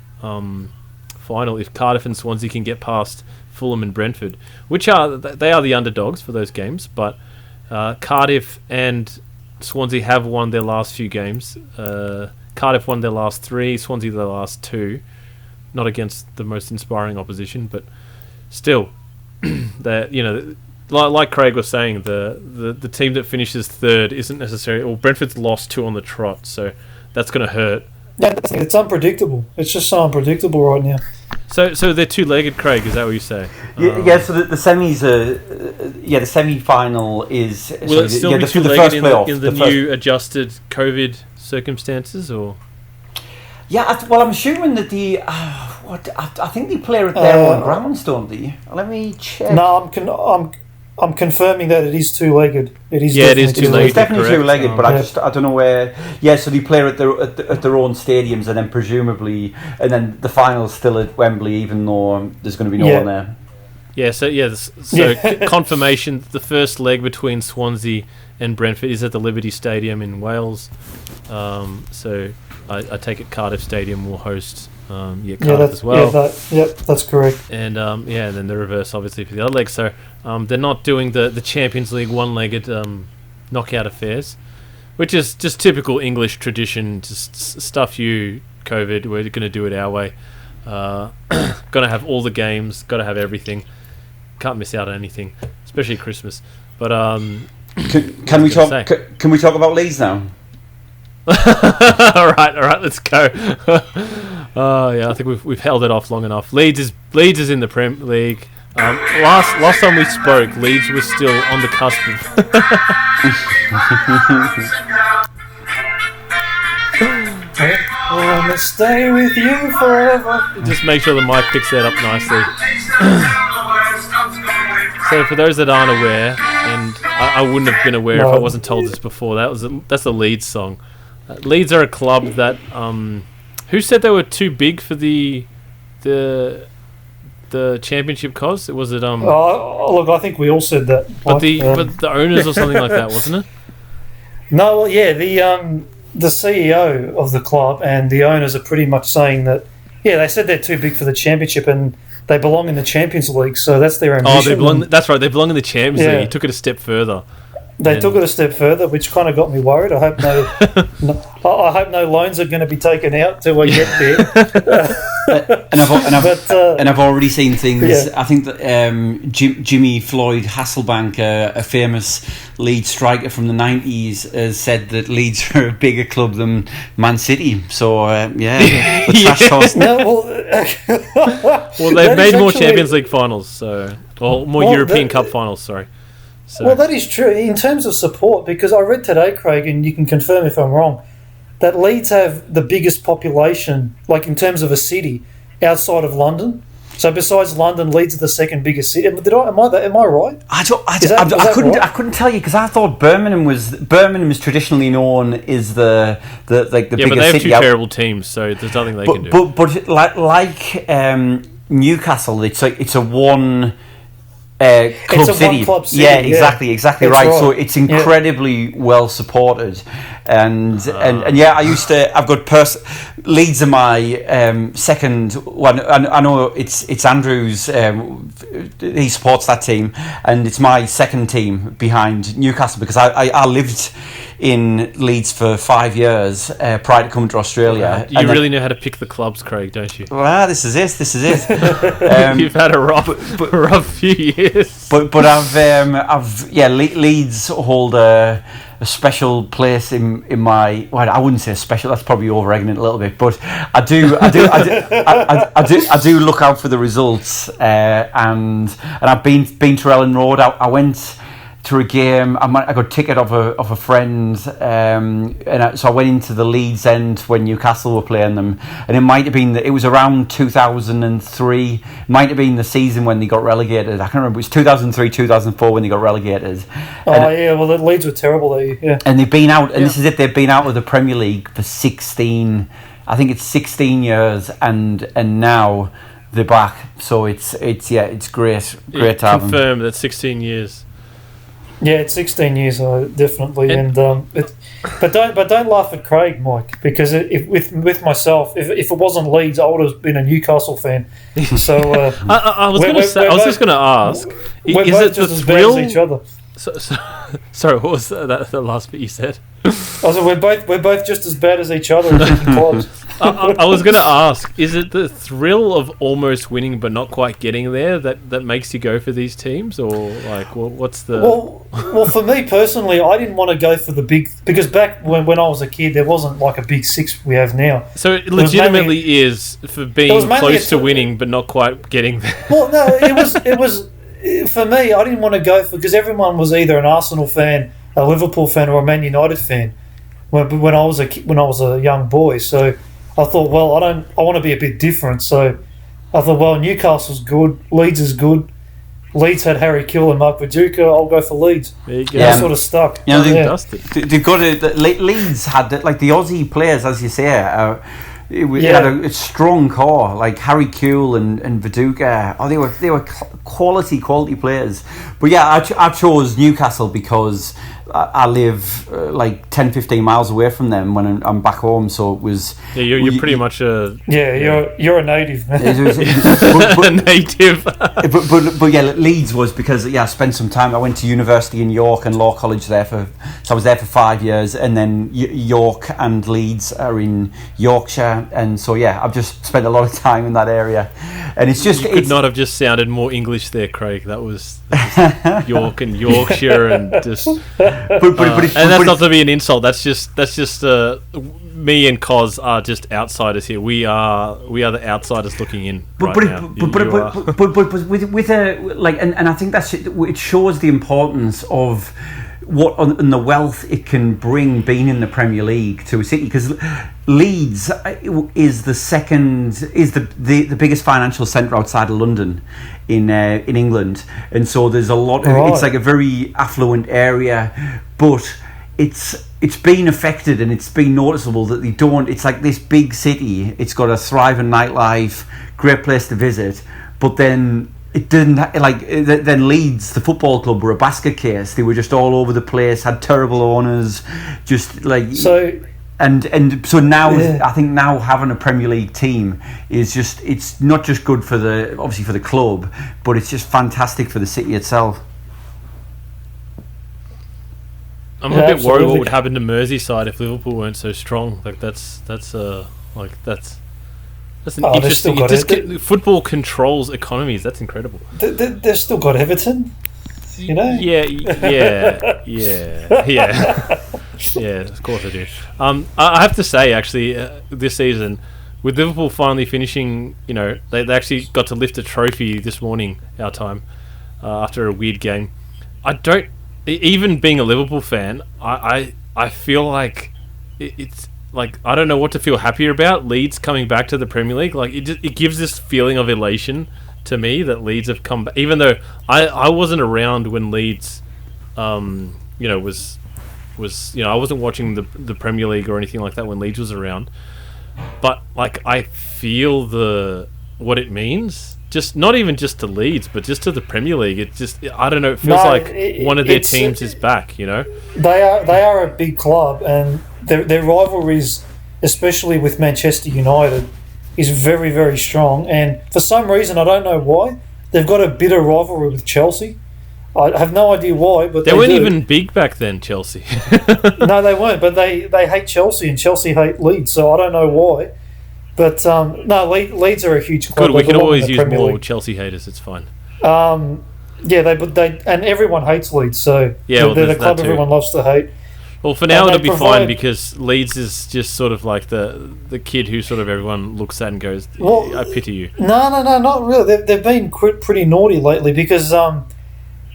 final if Cardiff and Swansea can get past Fulham and Brentford, which are the underdogs for those games. But Cardiff and Swansea have won their last few games. Cardiff won their last 3, Swansea their last 2. Not against the most inspiring opposition, but still, like Craig was saying, the team that finishes third isn't necessarily. Well, Brentford's lost 2 on the trot, so that's going to hurt. Yeah, it's unpredictable. It's just so unpredictable right now. So they're two-legged, Craig. Is that what you say? Yeah. So the semis are. The semi-final is. Will it still be two-legged in the new adjusted COVID circumstances, or? Yeah, I'm assuming that I think they play at their own grounds, don't they? Let me check. No, I'm confirming that it is two-legged. It is. Yeah, it is two-legged. It's definitely two-legged, but yeah. I don't know where. Yeah, so they play at their own stadiums, and then presumably, and then the final's still at Wembley, even though there's going to be no one there. Yeah. So confirmation: the first leg between Swansea and Brentford is at the Liberty Stadium in Wales. So I take it Cardiff Stadium will host. Cardiff as well. That's correct. And then the reverse obviously for the other leg. So they're not doing the Champions League one-legged knockout affairs, which is just typical English tradition. Just stuff you, COVID. We're going to do it our way. Got to have all the games. Got to have everything. Can't miss out on anything, especially Christmas. But can we talk? Can we talk about Leeds now? all right, let's go. I think we've held it off long enough. Leeds is in the Premier League. Last time we spoke, Leeds was still on the cusp of. I wanna stay with you forever. Just make sure the mic picks that up nicely. So for those that aren't aware, and I wouldn't have been aware if I wasn't told this before, that's a Leeds song. Leeds are a club that who said they were too big for the championship cause? Was it look, I think we all said that. But the owners or something like that, wasn't it? No, well, yeah, the CEO of the club and the owners are pretty much saying that they said they're too big for the championship and they belong in the Champions League, so that's their ambition. That's right, they belong in the Champions League. You took it a step further. They took it a step further, which kind of got me worried. I hope I hope no loans are going to be taken out till we get there. And I've already seen things. Yeah. I think that Jimmy Floyd Hasselbank, a famous Leeds striker from the 90s, has said that Leeds are a bigger club than Man City. So the trash talk. No, well, they've made more Champions League finals, or more European Cup finals. Sorry. So. Well, that is true in terms of support, because I read today, Craig, and you can confirm if I'm wrong, that Leeds have the biggest population, like in terms of a city, outside of London. So besides London, Leeds are the second biggest city. Am I right? I couldn't tell you because I thought Birmingham is traditionally known as the biggest city. Yeah, but they have two terrible teams, so there's nothing they can do. But like Newcastle, it's a one. Club city. Yeah, exactly right. So it's incredibly well supported, and I've got Leeds are my second one. I know it's Andrew's. He supports that team, and it's my second team behind Newcastle because I lived in Leeds for 5 years prior to coming to Australia. You really know how to pick the clubs, Craig, don't you? Well, this is it. You've had a rough few years. But Leeds hold a special place in my. Well, I wouldn't say special. That's probably over-egging it a little bit. But I do look out for the results. And I've been to Ellen Road. I went to a game. I got a ticket of a friend, so I went into the Leeds end when Newcastle were playing them, and it might have been it was around 2003. Might have been the season when they got relegated. I can't remember. It was 2003, 2004 when they got relegated. Well, the Leeds were terrible that year. Yeah. And they've been out, and this is it. They've been out of the Premier League for 16. I think it's 16 years, and now they're back. So it's great to have them. Confirmed that 16 years. Yeah, it's 16 years, definitely, but don't laugh at Craig, Mike, because with myself, if it wasn't Leeds, I would have been a Newcastle fan. So I was just going to ask: we're is both it just the as thrill? bad as each other. Sorry, what was the last bit you said? Also, we're both just as bad as each other at picking clubs. I was going to ask, is it the thrill of almost winning but not quite getting there that makes you go for these teams, or like what's the? Well, for me personally, I didn't want to go for the big, because back when I was a kid, there wasn't like a big six we have now. So it legitimately is for being close to winning but not quite getting there. Well, no, it was for me. I didn't want to go for, because everyone was either an Arsenal fan, a Liverpool fan, or a Man United fan when I was a young boy. So I thought, well, I want to be a bit different. So I thought, well, Newcastle's good, Leeds is good. Leeds had Harry Kill and Mark Viduka. I'll go for Leeds. There you go. Yeah, sort of stuck. You know, they've got Leeds had like the Aussie players, as you say. Had a strong core, like Harry Kuehl and Viduka. Oh, they were quality players. But yeah, I chose Newcastle because I live like 10-15 miles away from them when I'm back home. So it was. Yeah, you're pretty much a. Yeah, you're a native. A native. but yeah, Leeds was because I spent some time. I went to university in York and law college there so I was there for 5 years, and then York and Leeds are in Yorkshire, and so yeah, I've just spent a lot of time in that area, and it's just. You could not have just sounded more English there, Craig. That was York and Yorkshire and just. But that's not to be an insult. That's just me and Cos are just outsiders here. We are the outsiders looking in now. But with a like, and I think it shows the importance of what and the wealth it can bring being in the Premier League to a city, because Leeds is the biggest financial centre outside of London in England, and so there's a lot of, it's like a very affluent area, but it's been affected and it's been noticeable that it's like this big city, it's got a thriving nightlife, great place to visit, but then it didn't then Leeds, the football club, were a basket case. They were just all over the place, had terrible owners, just like so. And so now, I think now having a Premier League team is just, it's not just good for obviously for the club, but it's just fantastic for the city itself. I'm a bit worried what would happen to Merseyside if Liverpool weren't so strong. Like that's an interesting. Football controls economies. That's incredible. They've still got Everton, you know. Yeah. Yeah, of course I do. I have to say, actually, this season, with Liverpool finally finishing, they actually got to lift a trophy this morning, our time, after a weird game. Even being a Liverpool fan, I feel like it's like, I don't know what to feel happier about. Leeds coming back to the Premier League, like it gives this feeling of elation to me that Leeds have come back, even though I wasn't around when Leeds, was I wasn't watching the Premier League or anything like that when Leeds was around, but like I feel what it means. Just not even just to Leeds, but just to the Premier League. It just, I don't know. It feels one of their teams is back. They are a big club, and their rivalries, especially with Manchester United, is very, very strong. And for some reason, I don't know why, they've got a bitter rivalry with Chelsea. I have no idea why, but they weren't even big back then, Chelsea. No, they weren't. But they hate Chelsea, and Chelsea hate Leeds. So I don't know why. But no, Leeds are a huge club. Good, we can always use more Chelsea haters. It's fine. They and everyone hates Leeds, so they're the club everyone loves to hate. Well, for now it'll be fine because Leeds is just sort of like the kid who sort of everyone looks at and goes, I pity you. No, not really. They've been pretty naughty lately because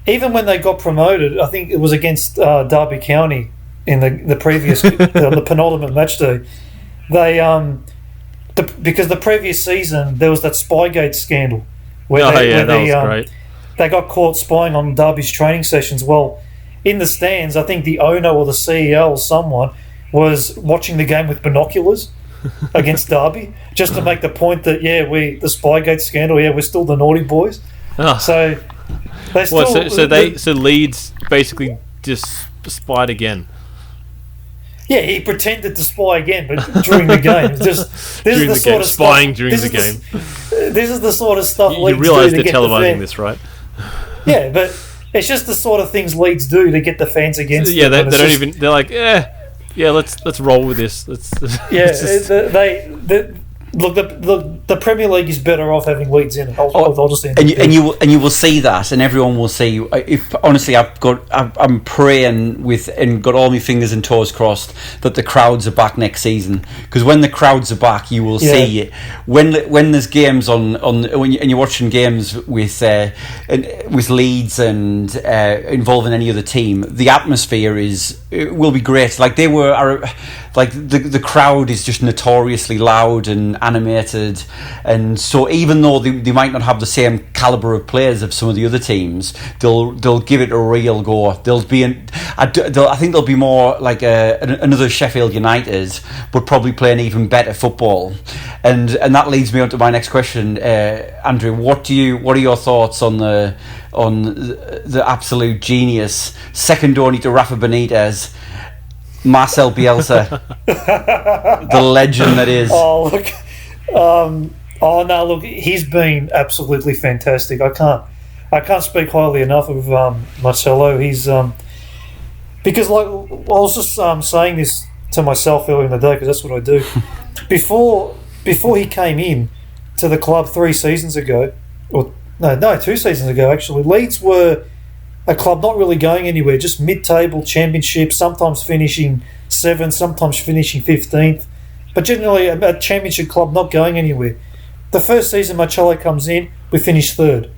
even when they got promoted, I think it was against Derby County in the previous the penultimate match day. They because the previous season there was that Spygate scandal where that was great. They got caught spying on Derby's training sessions. Well, in the stands, I think the owner or the CEO or someone was watching the game with binoculars against Derby just to make the point that the Spygate scandal, we're still the naughty boys. Oh. So they still, so Leeds basically just spied again. Yeah, he pretended to spy again, but during the game. This is the sort of spying during the game. This is the sort of stuff. You realise they're televising this, right? Yeah, but it's just the sort of things Leeds do to get the fans against Yeah, them. they don't even. They're like, yeah, let's roll with this. Yeah, look, the Premier League is better off having Leeds in it. I'll just end it. And you will see that, and everyone will see. If honestly, I'm praying with and got all my fingers and toes crossed that the crowds are back next season. Because when the crowds are back, you will see it. When there's games on when you're watching games with Leeds and involving any other team, the atmosphere will be great. Like they were. Like the crowd is just notoriously loud and animated, and so even though they might not have the same caliber of players of some of the other teams, they'll give it a real go. I think they'll be more like another Sheffield United, but probably playing even better football. And that leads me on to my next question, Andrew. What are your thoughts on the absolute genius, second only to Rafa Benitez, Marcel Bielsa, the legend that is? Oh look, look, he's been absolutely fantastic. I can't speak highly enough of Marcelo. He's because like I was just saying this to myself earlier in the day because that's what I do. Before he came in to the club 3 seasons ago, or no, 2 seasons ago actually, Leeds were a club not really going anywhere, just mid-table championship, sometimes finishing 7th, sometimes finishing 15th, but generally a championship club not going anywhere. The first season Marcelo comes in, we finish 3rd.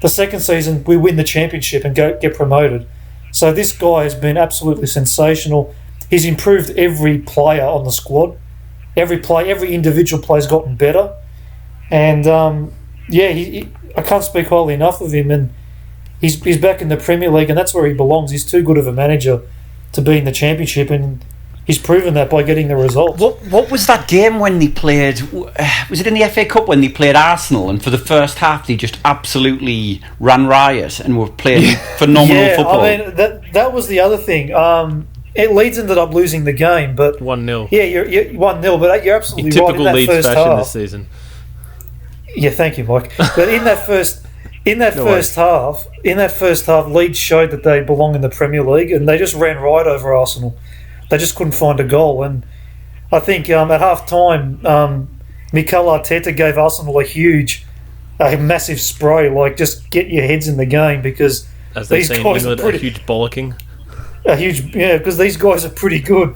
The second season we win the championship and get promoted. So this guy has been absolutely sensational. He's improved every player on the squad. Every individual player's gotten better. And I can't speak highly enough of him, and He's back in the Premier League, and that's where he belongs. He's too good of a manager to be in the Championship, and he's proven that by getting the results. What was that game when they played? Was it in the FA Cup when they played Arsenal? And for the first half, they just absolutely ran riot and were playing phenomenal football. I mean that was the other thing. Leeds ended up losing the game, but 1-0. Yeah, you're 1-0, but you're absolutely in right. Typical Leeds fashion this season. Yeah, thank you, Mike. But in that first half, Leeds showed that they belong in the Premier League, and they just ran right over Arsenal. They just couldn't find a goal, and I think at half time, Mikel Arteta gave Arsenal a massive spray, like just get your heads in the game because as they say in England, a huge bollocking. Because these guys are pretty good.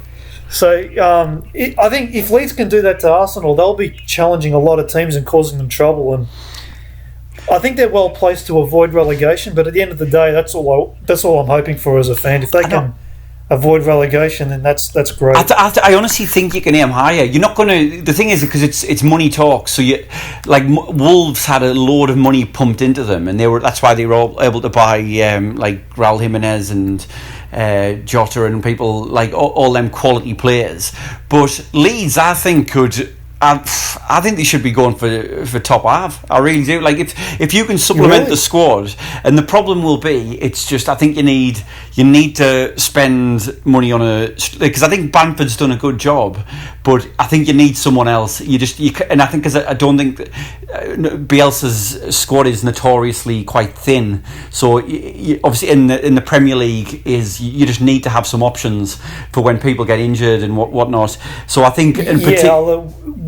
So I think if Leeds can do that to Arsenal, they'll be challenging a lot of teams and causing them trouble, and I think they're well placed to avoid relegation, but at the end of the day, that's all I'm hoping for as a fan. If they can avoid relegation, then that's great. I honestly think you can aim higher. You're not going to. The thing is, because it's money talks. So Wolves had a load of money pumped into them, and that's why they were all able to buy like Raul Jimenez and Jota and people like all them quality players. But Leeds, I think, could. I think they should be going for top half. I really do. Like if you can supplement the squad, and the problem will be, it's just I think you need to spend money on because I think Bamford's done a good job, but I think you need someone else. And I think because I don't think Bielsa's squad is notoriously quite thin. So obviously in the Premier League you just need to have some options for when people get injured and whatnot. So I think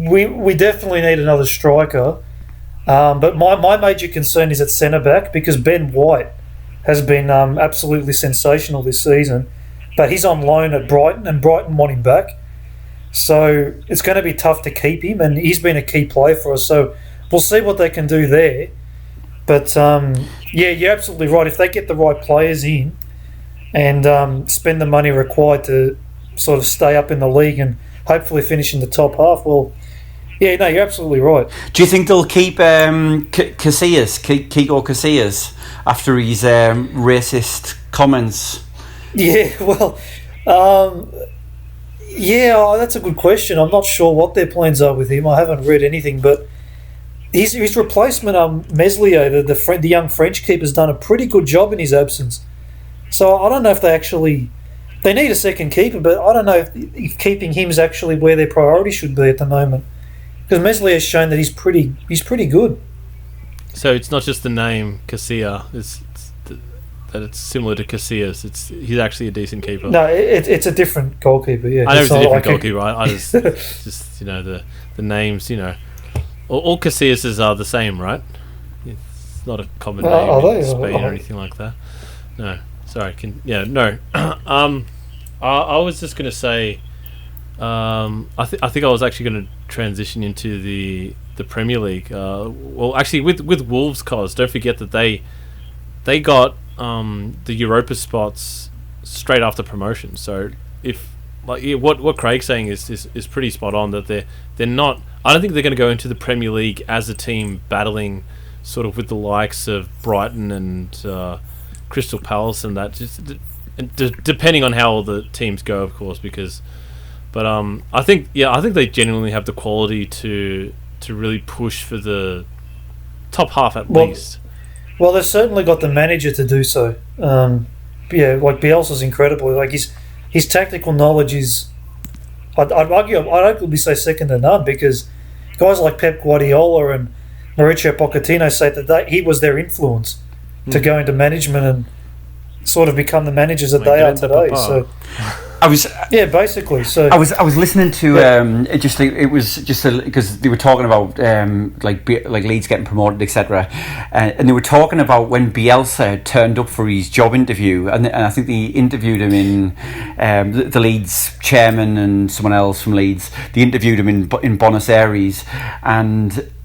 we definitely need another striker, but my major concern is at centre back because Ben White has been absolutely sensational this season, but he's on loan at Brighton and Brighton want him back, so it's going to be tough to keep him, and he's been a key player for us, so we'll see what they can do there. But you're absolutely right. If they get the right players in and spend the money required to sort of stay up in the league and hopefully finish in the top half, well, yeah, no, you're absolutely right. Do you think they'll keep Kiko Casillas after his racist comments? Yeah, well, that's a good question. I'm not sure what their plans are with him. I haven't read anything, but his replacement, Meslier, the young French keeper's done a pretty good job in his absence. So I don't know if they need a second keeper, but I don't know if keeping him is actually where their priority should be at the moment. Because Meslier has shown that he's pretty good. So it's not just the name Casilla. that it's similar to Casillas. He's actually a decent keeper. No, it's a different goalkeeper. Yeah, I know it's a different like goalkeeper. I just the names. All Casillas are the same, right? It's not a common name in Spain or anything like that. No, sorry. No. I was just gonna say. I think I was actually going to transition into the Premier League. Well, actually, with Wolves, cause don't forget that they got the Europa spots straight after promotion. So what Craig's saying is pretty spot on, that they're not. I don't think they're going to go into the Premier League as a team battling sort of with the likes of Brighton and Crystal Palace and that. Just depending on how all the teams go, of course, because. But I think they genuinely have the quality to really push for the top half at least. Well, they've certainly got the manager to do so. Like Bielsa's incredible. Like his tactical knowledge is, I'd arguably say second to none, because guys like Pep Guardiola and Mauricio Pochettino say that he was their influence to go into management and sort of become the managers that they are today. So. Basically. So I was listening to it was just because they were talking about like Leeds getting promoted, etc. And they were talking about when Bielsa turned up for his job interview, and I think they interviewed him in the Leeds chairman and someone else from Leeds. They interviewed him in Buenos Aires,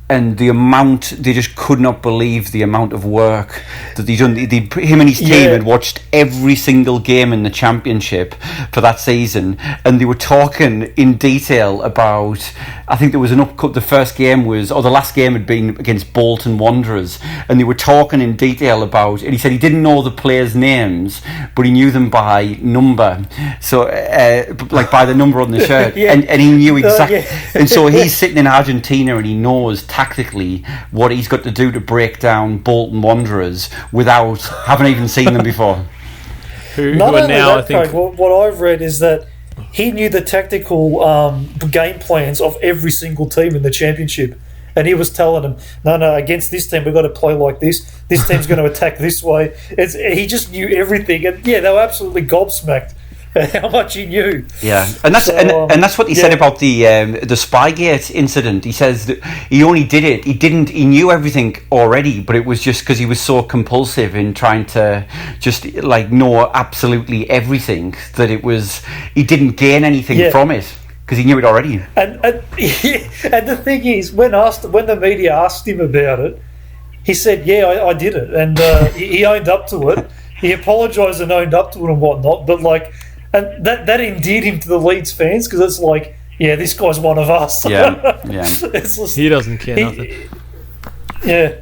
and the amount, they just could not believe the amount of work that he'd done. Him and his team had watched every single game in the Championship for that season, and they were talking in detail about, I think there was the first game was, or the last game had been against Bolton Wanderers, and they were talking in detail about, and he said he didn't know the players' names, but he knew them by number, so like by the number on the shirt, and he knew exactly, and so he's sitting in Argentina and he knows tactically what he's got to do to break down Bolton Wanderers without having even seen them before. Who are now, I think. What I've read is that he knew the tactical game plans of every single team in the Championship, and he was telling them, no, against this team we've got to play like this. This team's going to attack this way. He just knew everything, and they were absolutely gobsmacked how much he knew. Yeah, and that's and that's what he said about the Spygate incident. He says that he only did it. He knew everything already, but it was just because he was so compulsive in trying to just like know absolutely everything that he didn't gain anything from it because he knew it already. And the thing is, when the media asked him about it, he said, I did it, and he owned up to it. He apologised and owned up to it and whatnot, but like. And that endeared him to the Leeds fans, because it's like, this guy's one of us. Yeah. It's just, he doesn't care nothing. Yeah.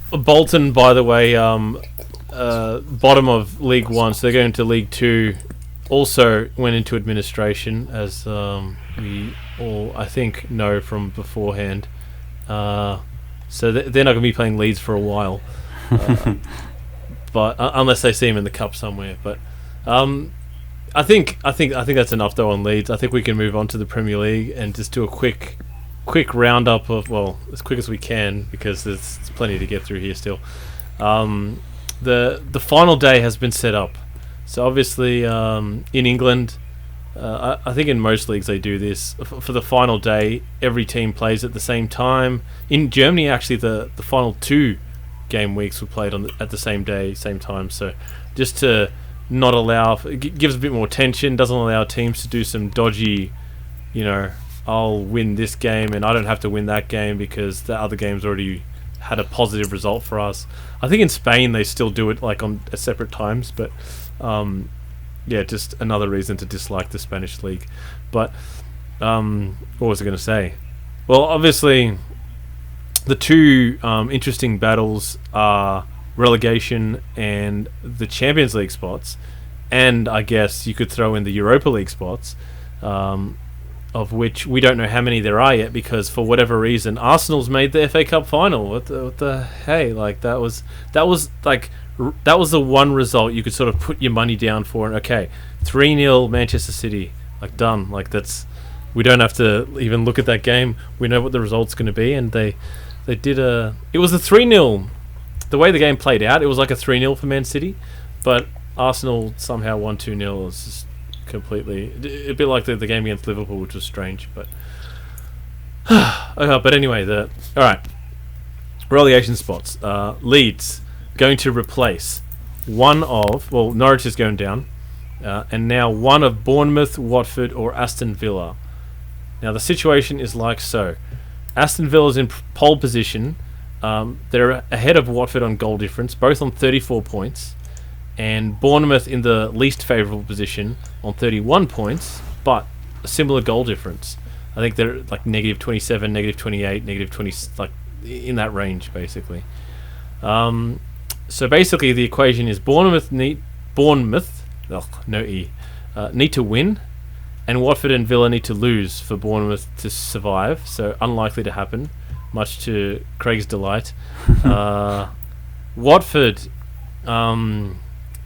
Bolton, by the way, bottom of League One, so they're going to League Two. Also went into administration, as we all, I think, know from beforehand. So they're not going to be playing Leeds for a while, but unless they see him in the cup somewhere. But. I think that's enough though on Leeds. I think we can move on to the Premier League and just do a quick roundup of, well, as quick as we can, because there's plenty to get through here still. The final day has been set up. So obviously in England, I think in most leagues they do this. For the final day, every team plays at the same time. In Germany, actually, the final 2 game weeks were played at the same day, same time. So just to not allow, it gives a bit more tension, doesn't allow teams to do some dodgy, I'll win this game and I don't have to win that game because the other game's already had a positive result for us. I think in Spain they still do it like on separate times, but just another reason to dislike the Spanish league. But what was I going to say? Well, obviously the 2 interesting battles are relegation and the Champions League spots, and I guess you could throw in the Europa League spots, of which we don't know how many there are yet, because for whatever reason Arsenal's made the FA Cup final. What the hey, like that was the one result you could sort of put your money down for, and okay, 3-0 Manchester City, like done, like that's, we don't have to even look at that game, we know what the result's going to be, and they did it was a 3-0. The way the game played out, it was like a 3-0 for Man City, but Arsenal somehow won 2-0. It's just completely a bit like the game against Liverpool, which was strange. But but anyway, all right, relegation spots. Leeds going to replace Norwich is going down, and now one of Bournemouth, Watford, or Aston Villa. Now the situation is like so. Aston Villa is in pole position. They're ahead of Watford on goal difference, both on 34 points. And Bournemouth in the least favourable position on 31 points, but a similar goal difference. I think they're like negative 27, negative 28, negative 20, like in that range, basically. So basically the equation is Bournemouth need to win, and Watford and Villa need to lose for Bournemouth to survive. So unlikely to happen, much to Craig's delight. Watford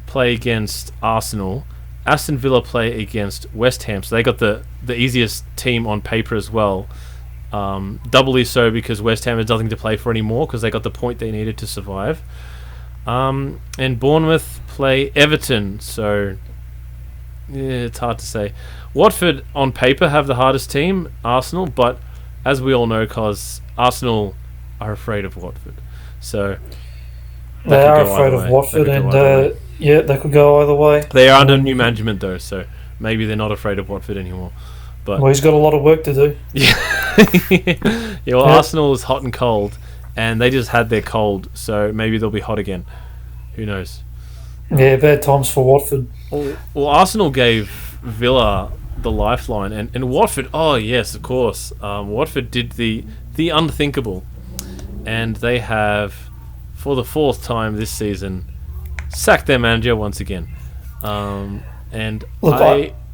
play against Arsenal. Aston Villa play against West Ham. So they got the easiest team on paper as well. Doubly so because West Ham has nothing to play for anymore because they got the point they needed to survive. And Bournemouth play Everton. So it's hard to say. Watford on paper have the hardest team, Arsenal, but as we all know, because Arsenal are afraid of Watford. So they are afraid of Watford, and they could go either way. They are under new management though, so maybe they're not afraid of Watford anymore. But he's got a lot of work to do. Arsenal is hot and cold, and they just had their cold, so maybe they'll be hot again. Who knows? Yeah, bad times for Watford. Well, Arsenal gave Villa the lifeline, and Watford. Oh yes, of course. Watford did the unthinkable, and they have, for the fourth time this season, sacked their manager once again. And look,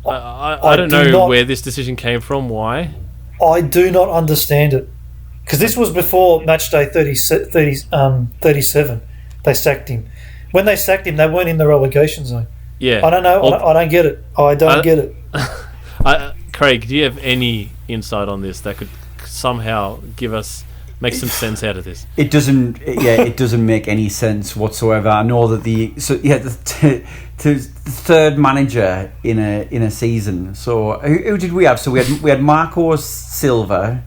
I don't know where this decision came from. Why? I do not understand it, because this was before match day 37. They sacked him. When they sacked him, they weren't in the relegation zone. Yeah, I don't know. I don't get it. I don't get it. Craig, do you have any insight on this that could somehow make some sense out of this? It doesn't. It doesn't make any sense whatsoever. I know that the third manager in a season. So who did we have? So we had Marco Silva.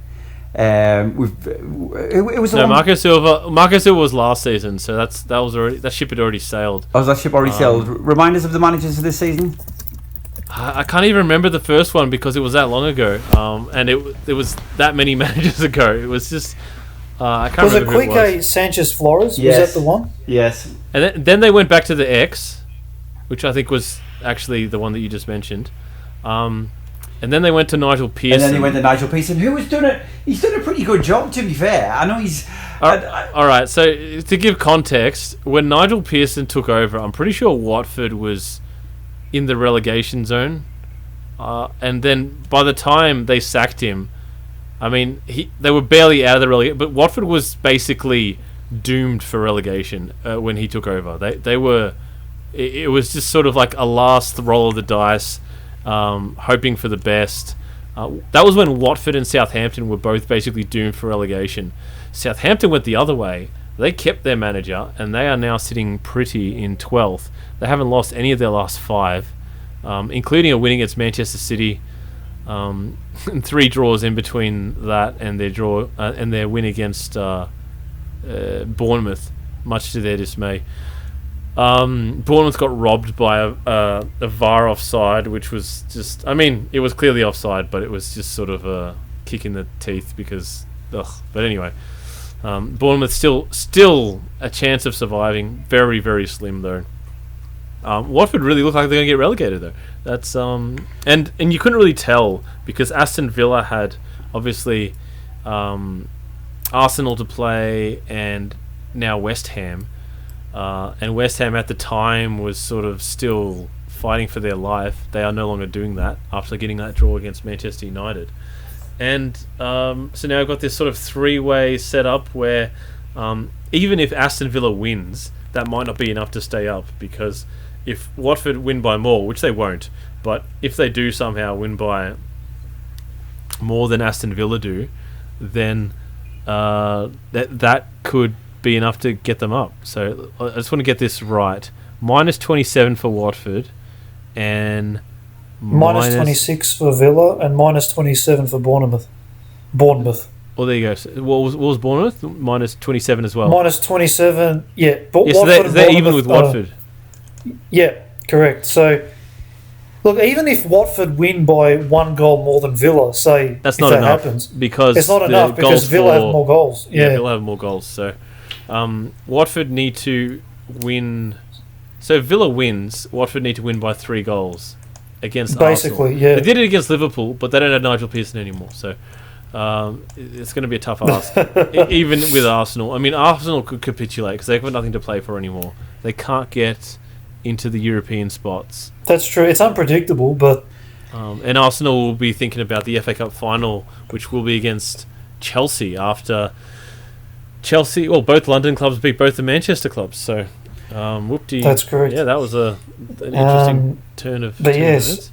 Marco Silva was last season, so that ship had already sailed. Oh, was that ship already sailed? Remind us of the managers for this season. I can't even remember the first one because it was that long ago, and it was that many managers ago. It was just I can't remember who it was. Quique Sanchez Flores? Yes. Was that the one? Yes. And then they went back to the X, which I think was actually the one that you just mentioned. And then they went to Nigel Pearson. Who's done it. He's done a pretty good job, to be fair. I know he's... All right, so to give context, when Nigel Pearson took over, I'm pretty sure Watford was in the relegation zone. And then by the time they sacked him, I mean, they were barely out of the relegation, but Watford was basically doomed for relegation when he took over. They were... It was just sort of like a last roll of the dice, hoping for the best. That was when Watford and Southampton were both basically doomed for relegation. Southampton went the other way. They kept their manager, and they are now sitting pretty in 12th. They haven't lost any of their last 5, including a win against Manchester City, and 3 draws in between that and their draw and their win against Bournemouth, much to their dismay. Bournemouth got robbed by a VAR offside, which was just... I mean, it was clearly offside, but it was just sort of a kick in the teeth because... Ugh. But anyway, Bournemouth still a chance of surviving. Very, very slim, though. Watford really looked like they're going to get relegated, though. That's and you couldn't really tell because Aston Villa had, obviously, Arsenal to play and now West Ham. And West Ham at the time was sort of still fighting for their life. They are no longer doing that after getting that draw against Manchester United. And so now I've got this sort of 3-way setup where even if Aston Villa wins, that might not be enough to stay up because if Watford win by more, which they won't, but if they do somehow win by more than Aston Villa do, then that could be enough to get them up. So I just want to get this right. minus 27 for Watford, and minus 26 for Villa, and minus 27 for Bournemouth. Well, there you go. So what was Bournemouth? Minus 27 as well. Minus 27, yeah. But Yes, so they're even with Watford. Yeah, correct. So, look, even if Watford win by 1 goal more than Villa, say, that's if not that enough happens, because it's not enough because Villa have more goals. Yeah, Villa have more goals. So, Watford need to win. So, if Villa wins, Watford need to win by 3 goals against basically, Arsenal. yeah. They did it against Liverpool, but they don't have Nigel Pearson anymore. So, it's going to be a tough ask, even with Arsenal. I mean, Arsenal could capitulate because they've got nothing to play for anymore. They can't get into the European spots. That's true. It's unpredictable, but and Arsenal will be thinking about the FA Cup final, which will be against Chelsea after Chelsea. Well, both London clubs beat both the Manchester clubs. So, whoop-dee. That's correct. Yeah, that was an interesting turn of. But yes,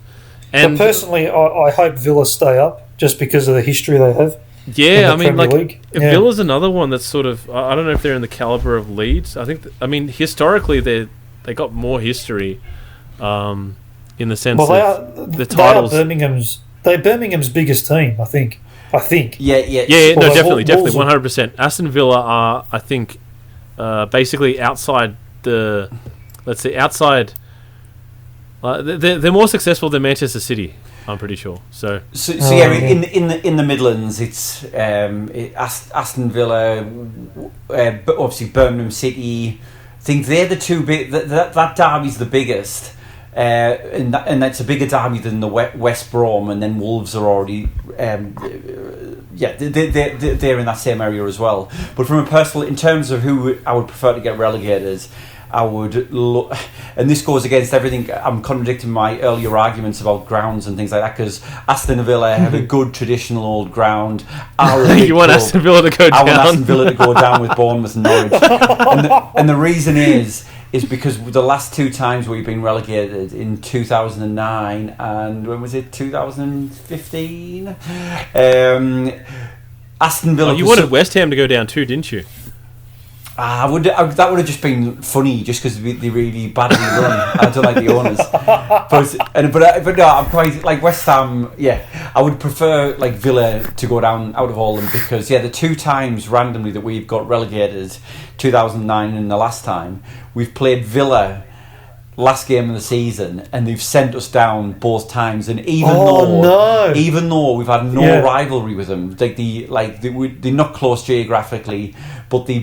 and but personally, I hope Villa stay up just because of the history they have. Yeah, I mean, League. Villa's another one that's sort of. I don't know if they're in the caliber of Leeds. I think. I mean, historically, they got more history, in the sense of the titles. They're Birmingham's biggest team, I think. Yeah. No, definitely, 100%. Aston Villa are, I think, basically outside the. Let's see, outside. They're more successful than Manchester City, I'm pretty sure. So yeah, in the Midlands, it's Aston Villa, obviously Birmingham City. I think they're the two big. That derby's the biggest, and that's a bigger derby than the West Brom, and then Wolves are already. They're in that same area as well. But from a personal, in terms of who I would prefer to get relegated, I would look, and this goes against everything. I'm contradicting my earlier arguments about grounds and things like that, because Aston Villa have a good traditional old ground. You want Aston Villa to go down? I want Aston Villa to go down with Bournemouth and Norwich. and the reason is because the last 2 times we've been relegated, in 2009 and when was it, 2015? Aston Villa. You wanted West Ham to go down too, didn't you? That would have just been funny, just because they really badly run. I don't like the owners, but no, I'm quite like West Ham. Yeah, I would prefer like Villa to go down out of all of them, because the 2 times randomly that we've got relegated, 2009 and the last time, we've played Villa last game of the season, and they've sent us down both times. And even though we've had no rivalry with them, they're not close geographically, but they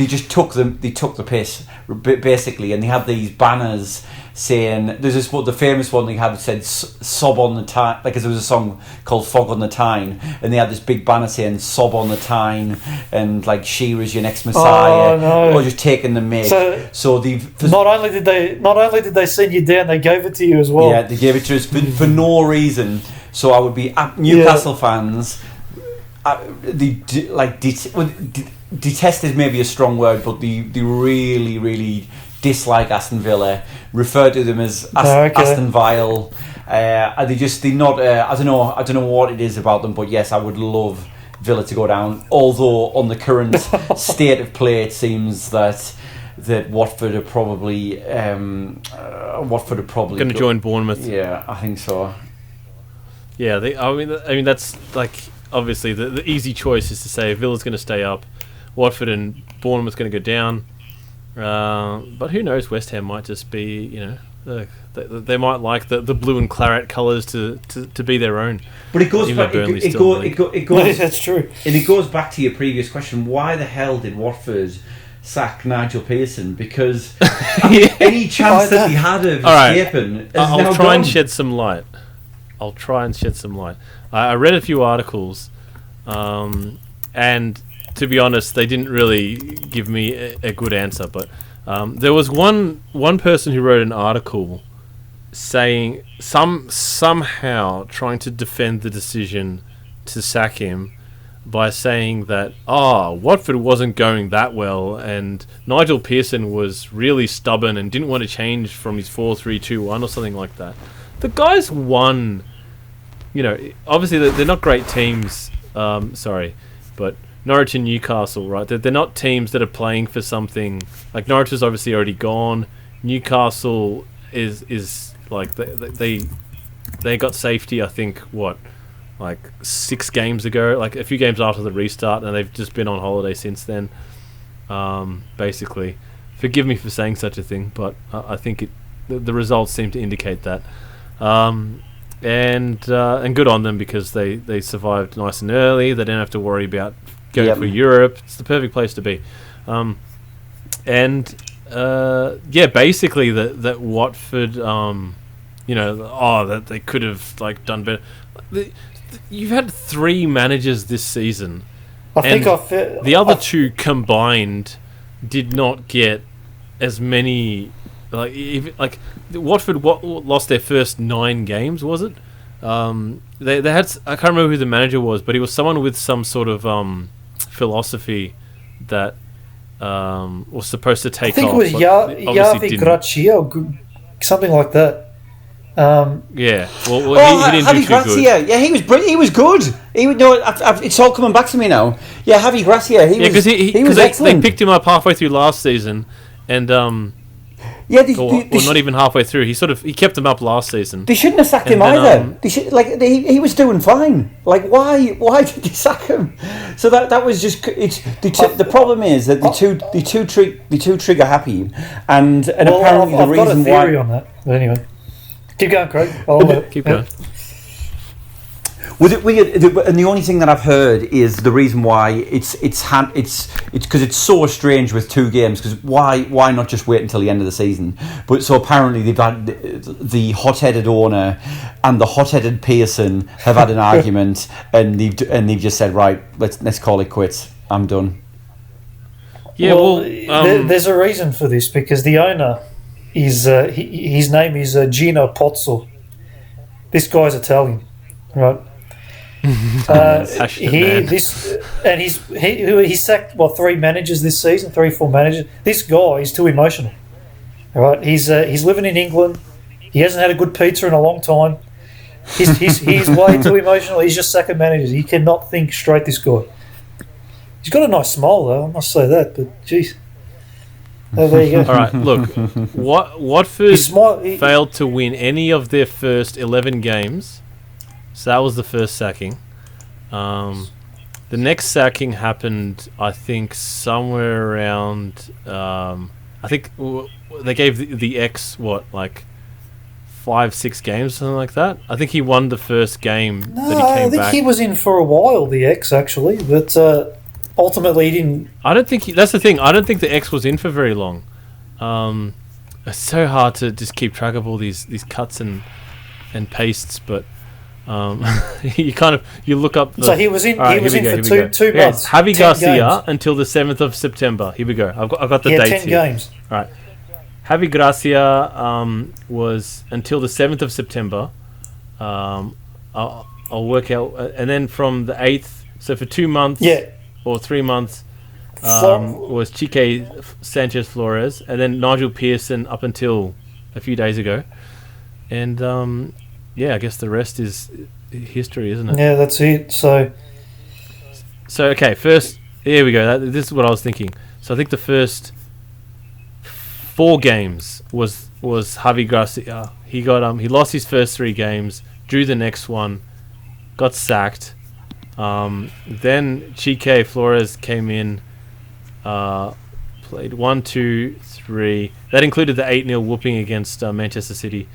just took the piss basically, and they had these banners saying, there's the famous one they had that said "Sob on the Tyne," because there was a song called "Fog on the Tyne," and they had this big banner saying "Sob on the Tyne" and like "Shearer's your next Messiah," or just taking the mick. So they've not only did they send you down, they gave it to you as well. Yeah, they gave it to us for no reason. So I would be Newcastle fans. Detest is maybe a strong word, but they really, really dislike Aston Villa. Refer to them as Aston Vile. They're not. I don't know what it is about them, but yes, I would love Villa to go down. Although on the current state of play, it seems that Watford are probably going to join Bournemouth. Yeah, I think so. Yeah, I mean that's like, obviously the easy choice is to say Villa's going to stay up, Watford and Bournemouth's going to go down. But who knows? West Ham might just be, they might like the blue and claret colours to be their own. But it goes back. It goes. That's true. And it goes back to your previous question. Why the hell did Watford sack Nigel Pearson? Because any chance that he had of escaping, I'll try and shed some light. I read a few articles, and to be honest, they didn't really give me a good answer. But there was one person who wrote an article saying somehow trying to defend the decision to sack him by saying that Watford wasn't going that well, and Nigel Pearson was really stubborn and didn't want to change from his 4-3-2-1 or something like that. The guys won. Obviously they're not great teams. But Norwich and Newcastle, right? They're not teams that are playing for something. Like Norwich is obviously already gone. Newcastle is like they got safety. I think like 6 games ago, like a few games after the restart, and they've just been on holiday since then. Basically, forgive me for saying such a thing, but I think the results seem to indicate that. And good on them, because they survived nice and early. They didn't have to worry about going for Europe. It's the perfect place to be. Basically that Watford, that they could have like done better. You've had 3 managers this season. The other 2 combined did not get as many. Watford lost their first 9 games, was it? They had, I can't remember who the manager was, but he was someone with some sort of philosophy that was supposed to take off. I think it was Javi Gracia or something like that. He didn't do too good. Yeah, he was good. It's all coming back to me now. Yeah, Javi Gracia. He was excellent. They picked him up halfway through last season, and not even halfway through. He kept them up last season. They shouldn't have sacked him either. He was doing fine. Like, why did they sack him? So that was just the problem is that the two trigger happy, and apparently the reason I've got a theory on that. But anyway, keep going, Craig. Keep going. And the only thing that I've heard is the reason why it's because it's so strange with 2 games. Because why not just wait until the end of the season? But so apparently they've had the hot-headed owner and the hot-headed Pearson have had an argument, and they've just said, right, let's call it quits. I'm done. Yeah, there's a reason for this, because the owner is his name is Gino Pozzo. This guy's Italian, right? He sacked 3 managers this season, 3-4 managers. This guy is too emotional. All right, he's living in England. He hasn't had a good pizza in a long time. He's way too emotional. He's just sacking managers. He cannot think straight. This guy. He's got a nice smile though. I must say that. But jeez. Oh, there you go. All right, look. Watford failed to win any of their first 11 games. So that was the first sacking. The next sacking happened, I think, somewhere around. I think they gave the ex 5-6 games, something like that. I think he won the first game that he came back. I think he was in for a while, the ex, actually, but ultimately he didn't. I don't think that's the thing. I don't think the ex was in for very long. It's so hard to just keep track of all these cuts and pastes, but. You look up. So he was in. He was in for 2 months. Javi Gracia until the 7th of September. Here we go. I've got the dates 10 here. games. All right. Javi Gracia was until the 7th of September. I'll work out, and then from the 8th. So for 2 months, or 3 months, was Chique Sanchez Flores, and then Nigel Pearson up until a few days ago, and. I guess the rest is history, isn't it? Yeah, that's it. So okay, first, here we go. This is what I was thinking. So I think the first 4 games was Javi Gracia. He lost his first 3 games, drew the next one, got sacked. Then Chique Flores came in, played 1, 2, 3. That included the 8-0 whooping against Manchester City.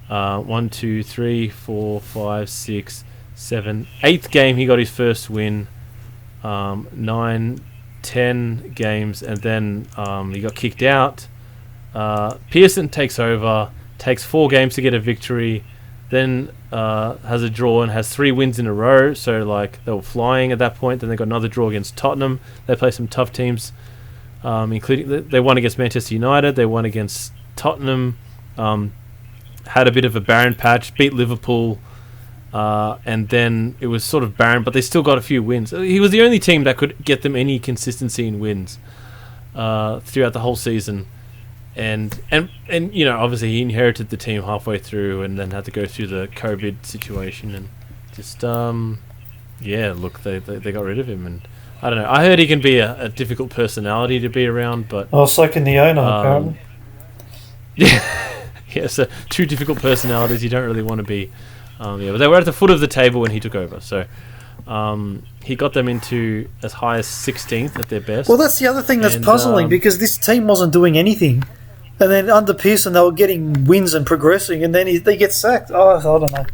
1, 2, 3, 4, 5, 6, 7, 8th game he got his first win. 9, 10 games, and then he got kicked out. Pearson takes over, takes 4 games to get a victory, then has a draw and has 3 wins in a row. So they were flying at that point. Then they got another draw against Tottenham. They play some tough teams, including they won against Manchester United. They won against Tottenham. Had a bit of a barren patch, beat Liverpool, and then it was sort of barren, but they still got a few wins. He was the only team that could get them any consistency in wins throughout the whole season, and obviously he inherited the team halfway through, and then had to go through the COVID situation, and just they got rid of him, and I don't know. I heard he can be a difficult personality to be around, but so can the owner apparently. Yeah, so two difficult personalities you don't really want to be. But they were at the foot of the table when he took over, so he got them into as high as 16th at their best. Well, that's the other thing that's puzzling, because this team wasn't doing anything, and then under Pearson they were getting wins and progressing, and then they get sacked. Oh, I don't know.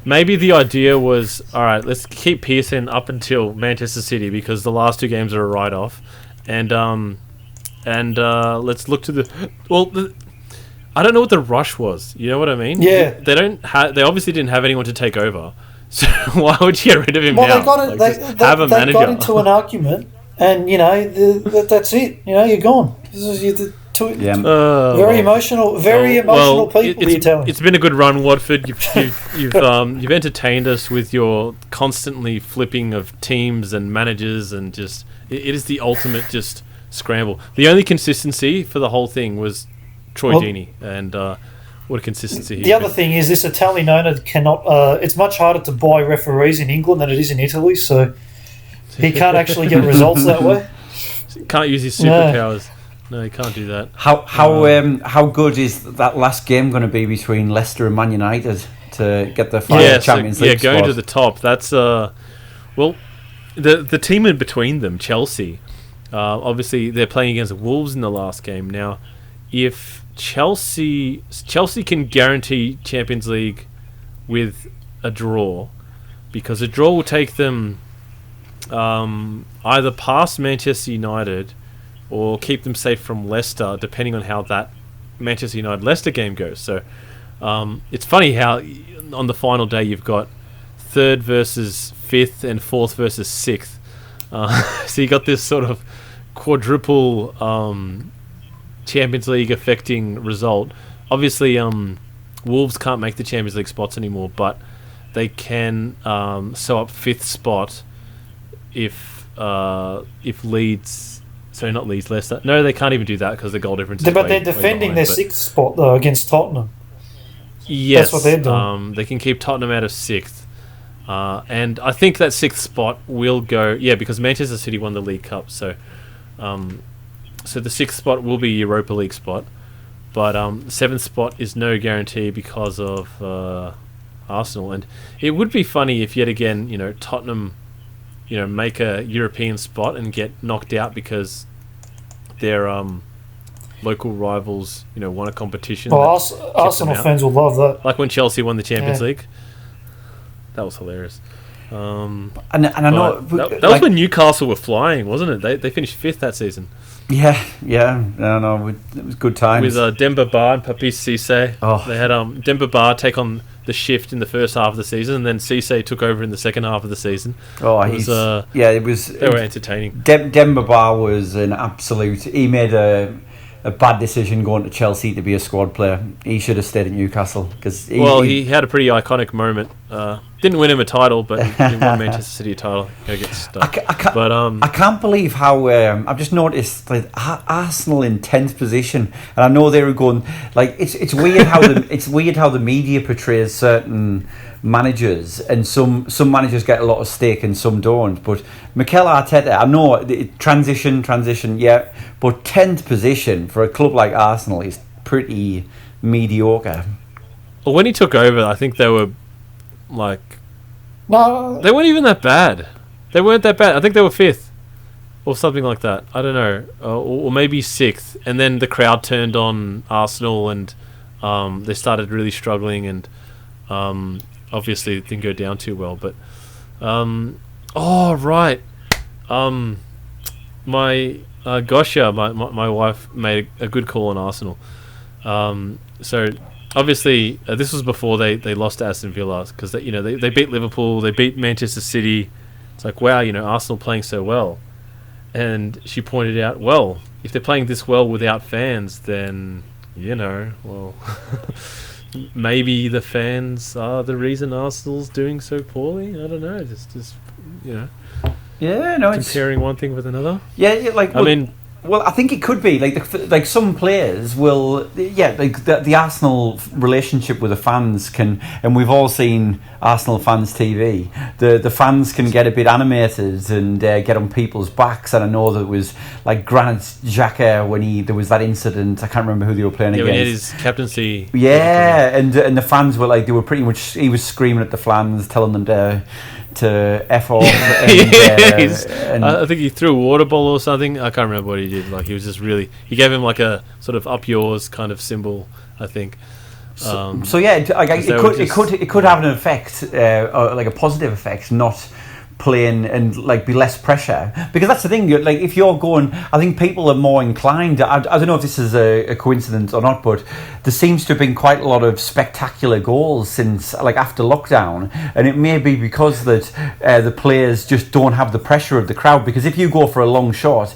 Maybe the idea was, all right, let's keep Pearson up until Manchester City because the last two games are a write-off, and let's look to the I don't know what the rush was. You know what I mean? Yeah. They they obviously didn't have anyone to take over, so why would you get rid of him now? They got into an argument, and that's it. You're gone. Very emotional people. You're telling. It's been a good run, Watford. You've entertained us with your constantly flipping of teams and managers, and just it is the ultimate just scramble. The only consistency for the whole thing was Troy Deeney, and what a consistency. The other thing is this Italian owner cannot. It's much harder to buy referees in England than it is in Italy, so he can't actually get results that way. Can't use his superpowers. No, he can't do that. How good is that last game going to be between Leicester and Man United to get the final Champions League going spot? to the top. That's the team in between them, Chelsea. Obviously, they're playing against Wolves in the last game. Now, if Chelsea can guarantee Champions League with a draw, because a draw will take them either past Manchester United or keep them safe from Leicester, depending on how that Manchester United-Leicester game goes. So it's funny how on the final day you've got 3rd versus 5th and 4th versus 6th. So you got this sort of quadruple Champions League affecting result. Obviously, Wolves can't make the Champions League spots anymore, but they can sew up 5th spot if Leeds... So not Leeds, Leicester. No, they can't even do that because the goal difference is But they're defending their 6th spot, though, against Tottenham. Yes. That's what they're doing. They can keep Tottenham out of 6th. And I think that 6th spot will go... Yeah, because Manchester City won the League Cup, so the 6th spot will be a Europa League spot. But 7th spot is no guarantee because of Arsenal. And it would be funny if, yet again, Tottenham... make a European spot and get knocked out because their local rivals, won a competition. Well, Arsenal fans will love that. Like when Chelsea won the Champions League. That was hilarious. And I know... That was when Newcastle were flying, wasn't it? They finished 5th that season. Yeah. No, it was good times. With Demba Ba and Papis Cisse. Oh. They had Demba Ba take on the shift in the first half of the season, and then Cisse took over in the second half of the season. Oh, it was. They were entertaining. Demba Ba was an absolute... He made a bad decision going to Chelsea to be a squad player. He should have stayed at Newcastle because he had a pretty iconic moment. Didn't win him a title, but he won Manchester City a title. Go get stuck. I can't believe how I've just noticed like Arsenal in 10th position, and I know they were going like it's weird how the media portrays certain managers, and some managers get a lot of stake and some don't. But Mikel Arteta, I know transition, yeah, but 10th position for a club like Arsenal is pretty mediocre. Well, when he took over, I think they were no, they weren't even that bad. They weren't that bad. I think they were 5th or something like that. I don't know, or maybe 6th. And then the crowd turned on Arsenal, and they started really struggling, and obviously it didn't go down too well. But my Gosha, my wife made a good call on Arsenal. So obviously this was before they lost to Aston Villa, because they beat Liverpool, they beat Manchester City. It's like, wow, Arsenal playing so well. And she pointed out, well, if they're playing this well without fans, then well, maybe the fans are the reason Arsenal's doing so poorly. I don't know, just yeah, no, comparing one thing with another. Yeah, like Well, I think it could be like some players will, like the Arsenal relationship with the fans can, and we've all seen Arsenal fans TV. The fans can get a bit animated and get on people's backs. And I know there was like Granit Xhaka when there was that incident. I can't remember who they were playing against. When he had his captaincy. Yeah, and the fans were like, they were pretty much. He was screaming at the fans, telling them to F off. And, I think he threw a water ball or something. I can't remember what he did. Like he was just really. He gave him like a sort of up yours kind of symbol. I think. So yeah, it could have an effect, or like a positive effect, not playing and like be less pressure, because that's the thing. Like if you're going, I think people are more inclined. I don't know if this is a coincidence or not, but there seems to have been quite a lot of spectacular goals since like after lockdown, and it may be because that the players just don't have the pressure of the crowd. Because if you go for a long shot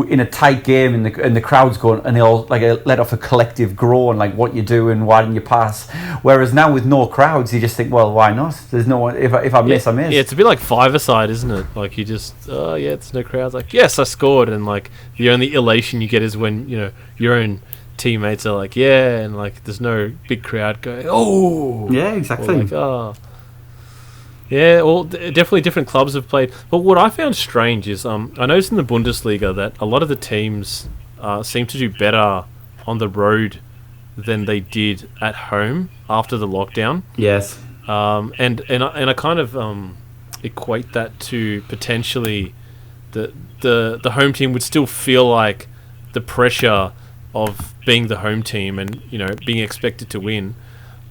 in a tight game and the crowd's going, and they'll like let off a collective groan, like what you doing, why didn't you pass? Whereas now with no crowds, you just think, well, why not? There's no one. If I miss, I miss. Yeah, it's a bit like five-a-side, isn't it? Like you just, there's no crowds. Like, yes, I scored, and like the only elation you get is when your own teammates are like, yeah, and like there's no big crowd going, oh, yeah, exactly. Like, yeah, well, definitely different clubs have played. But what I found strange is, I noticed in the Bundesliga that a lot of the teams seem to do better on the road than they did at home after the lockdown. Yes. And I kind of equate that to potentially the home team would still feel like the pressure of being the home team and being expected to win,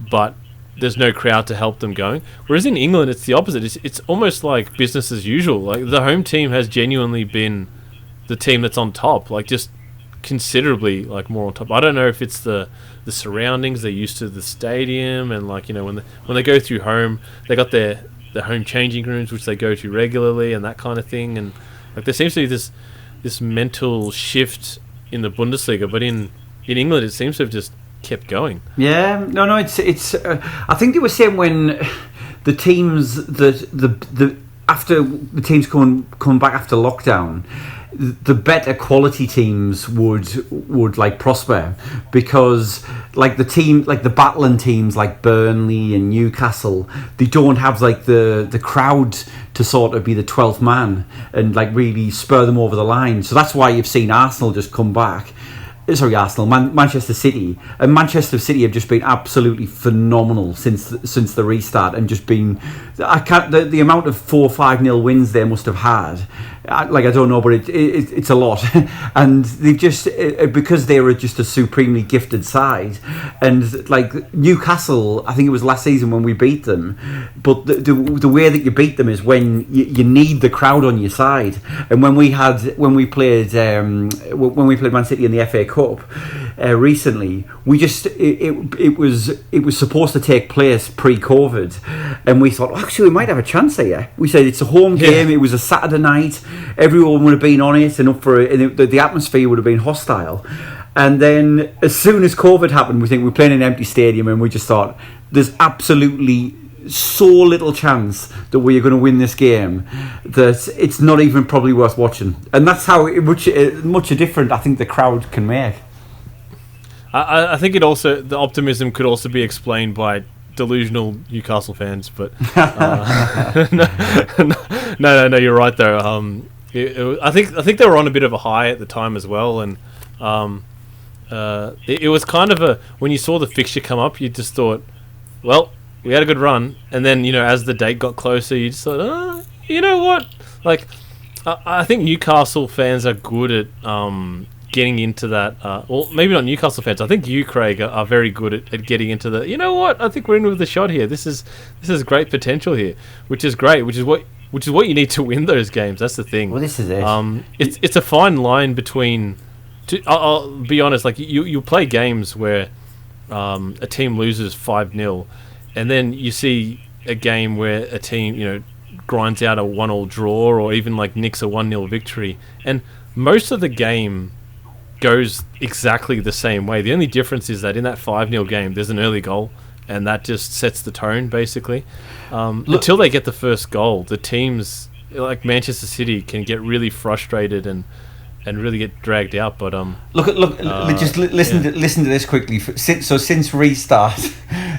but there's no crowd to help them going. Whereas in England, it's the opposite. It's almost like business as usual. Like the home team has genuinely been the team that's on top, like just considerably like more on top. I don't know if it's the surroundings, they're used to the stadium, and like when they go through home, they got their home changing rooms which they go to regularly and that kind of thing, and like there seems to be this mental shift in the Bundesliga, but in England it seems to have just kept going. Yeah, no, it's. I think they were saying when the teams the after the teams come back after lockdown, the better quality teams would like prosper, because like the battling teams like Burnley and Newcastle, they don't have like the crowd to sort of be the 12th man and like really spur them over the line. So that's why you've seen Arsenal just come back. Sorry, Arsenal, Manchester City, and Manchester City have just been absolutely phenomenal since the restart, and just been. I can't the amount of 4-5-0 wins they must have had. I don't know, but it's a lot, and they've just because they were just a supremely gifted side, and like Newcastle, I think it was last season when we beat them, but the way that you beat them is when you need the crowd on your side, and when we played Man City in the FA Cup recently, we just it was supposed to take place pre-COVID, and we thought actually we might have a chance here. We said it's a home game. It was a Saturday night. Everyone would have been on it and up for it, and the atmosphere would have been hostile. And then as soon as COVID happened, we think we're playing in an empty stadium, and we just thought there's absolutely so little chance that we are going to win this game that it's not even probably worth watching. And that's how much a difference I think the crowd can make. I think the optimism could also be explained by delusional Newcastle fans, but no, you're right though. I think they were on a bit of a high at the time as well, and it was kind of when you saw the fixture come up, you just thought, well, we had a good run, and then as the date got closer, you just thought, you know what? Like, I think Newcastle fans are good at getting into that. Well, maybe not Newcastle fans. I think you, Craig, are very good at getting into the. You know what? I think we're in with the shot here. This is great potential here, which is great. Which is what you need to win those games. That's the thing. Well, this is it. It's a fine line between. I'll be honest. Like you play games where a team loses 5-0. And then you see a game where a team, grinds out a 1-1 draw, or even like nicks a 1-0 victory. And most of the game goes exactly the same way. The only difference is that in that 5-0 game, there's an early goal, and that just sets the tone, basically. Until they get the first goal, the teams like Manchester City can get really frustrated, and and really get dragged out. But listen to this quickly. Since restart,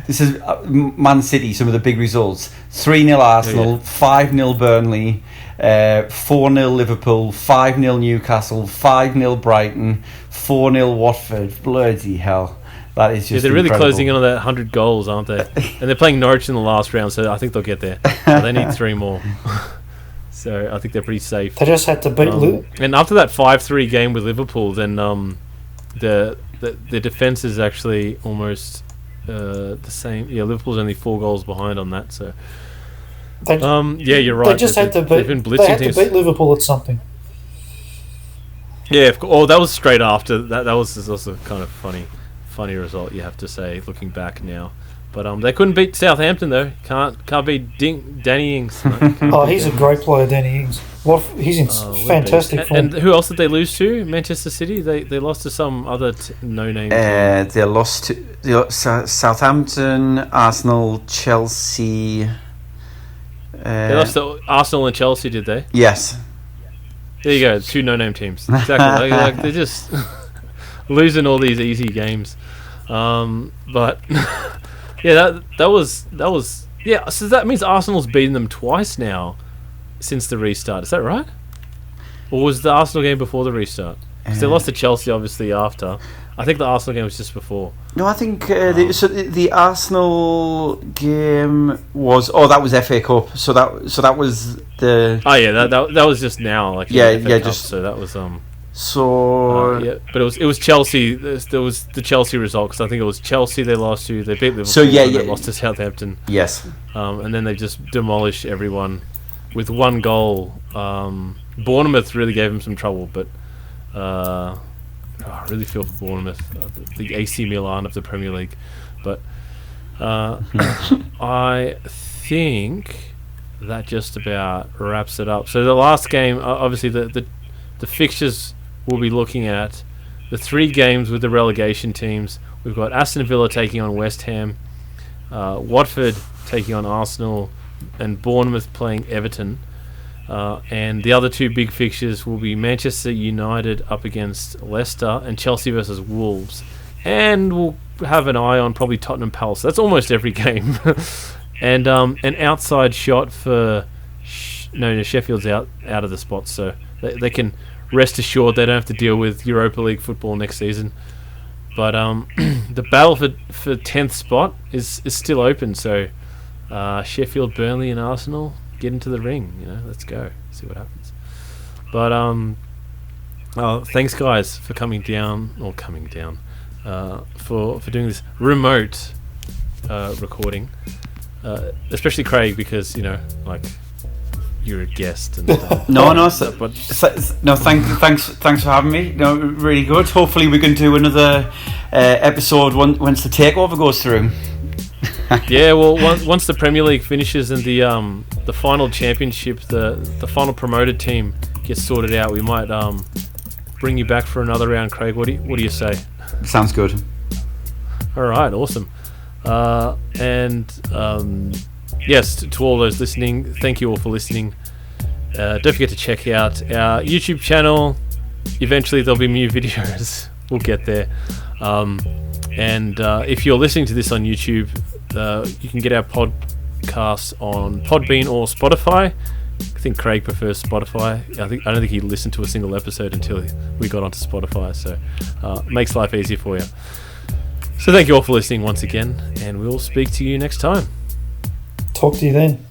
this is Man City. Some of the big results: 3-0 Arsenal, 5-0 Burnley, 4-0 Liverpool, 5-0 Newcastle, 5-0 Brighton, 4-0 Watford. Bloody hell. That is just they're really incredible. closing in on that 100 goals, aren't they? And they're playing Norwich in the last round, so I think they'll get there. They need 3 more. So I think they're pretty safe. They just had to beat and after that 5-3 game with Liverpool, then the defence is actually almost the same. Yeah, Liverpool's only 4 goals behind on that. So you're right. They just had to beat Liverpool at something. Yeah, that was straight after that. That was also kind of funny result, you have to say, looking back now. But they couldn't beat Southampton though. Can't beat Danny Ings. He's a great player, Danny Ings. He's in fantastic form. And who else did they lose to? Manchester City. They lost to some other no-name. They lost to Southampton, Arsenal, Chelsea. They lost to Arsenal and Chelsea, did they? Yes. There you go. 2 no-name teams. Exactly. They're just losing all these easy games. But yeah, that was yeah. So that means Arsenal's beaten them twice now since the restart. Is that right? Or was the Arsenal game before the restart? Because they lost to Chelsea obviously after. I think the Arsenal game was just before. No, I think the Arsenal game was that was FA Cup. So that was the. Oh yeah, that was just now. Like FA Cup, just so that was but it was Chelsea. There was the Chelsea result because I think it was Chelsea they lost to. They beat Liverpool. So they lost to Southampton. Yes. And then they just demolished everyone with 1 goal. Bournemouth really gave them some trouble, but I really feel for Bournemouth, the AC Milan of the Premier League. But I think that just about wraps it up. So the last game, obviously the fixtures we'll be looking at, the 3 games with the relegation teams. We've got Aston Villa taking on West Ham, Watford taking on Arsenal, and Bournemouth playing Everton. And the other 2 big fixtures will be Manchester United up against Leicester and Chelsea versus Wolves. And we'll have an eye on probably Tottenham Palace. That's almost every game. And an outside shot for Sheffield's out of the spot, so they can rest assured they don't have to deal with Europa League football next season. But the battle for 10th spot is still open. So Sheffield, Burnley, and Arsenal get into the ring. Let's go see what happens. But thanks guys for coming down for doing this remote recording. Especially Craig, because you're a guest and thanks for having me. Really good. Hopefully we can do another episode once the takeover goes through. Yeah, well, once the Premier League finishes and the final championship, the final promoted team gets sorted out, we might bring you back for another round, Craig. What do you say? Sounds good. All right, awesome. Yes, to all those listening, thank you all for listening. Don't forget to check out our YouTube channel. Eventually there'll be new videos. We'll get there. And if you're listening to this on YouTube, you can get our podcast on Podbean or Spotify. I think Craig prefers Spotify. I don't think he listened to a single episode until we got onto Spotify, so makes life easier for you. So thank you all for listening once again, and we'll speak to you next time. Talk to you then.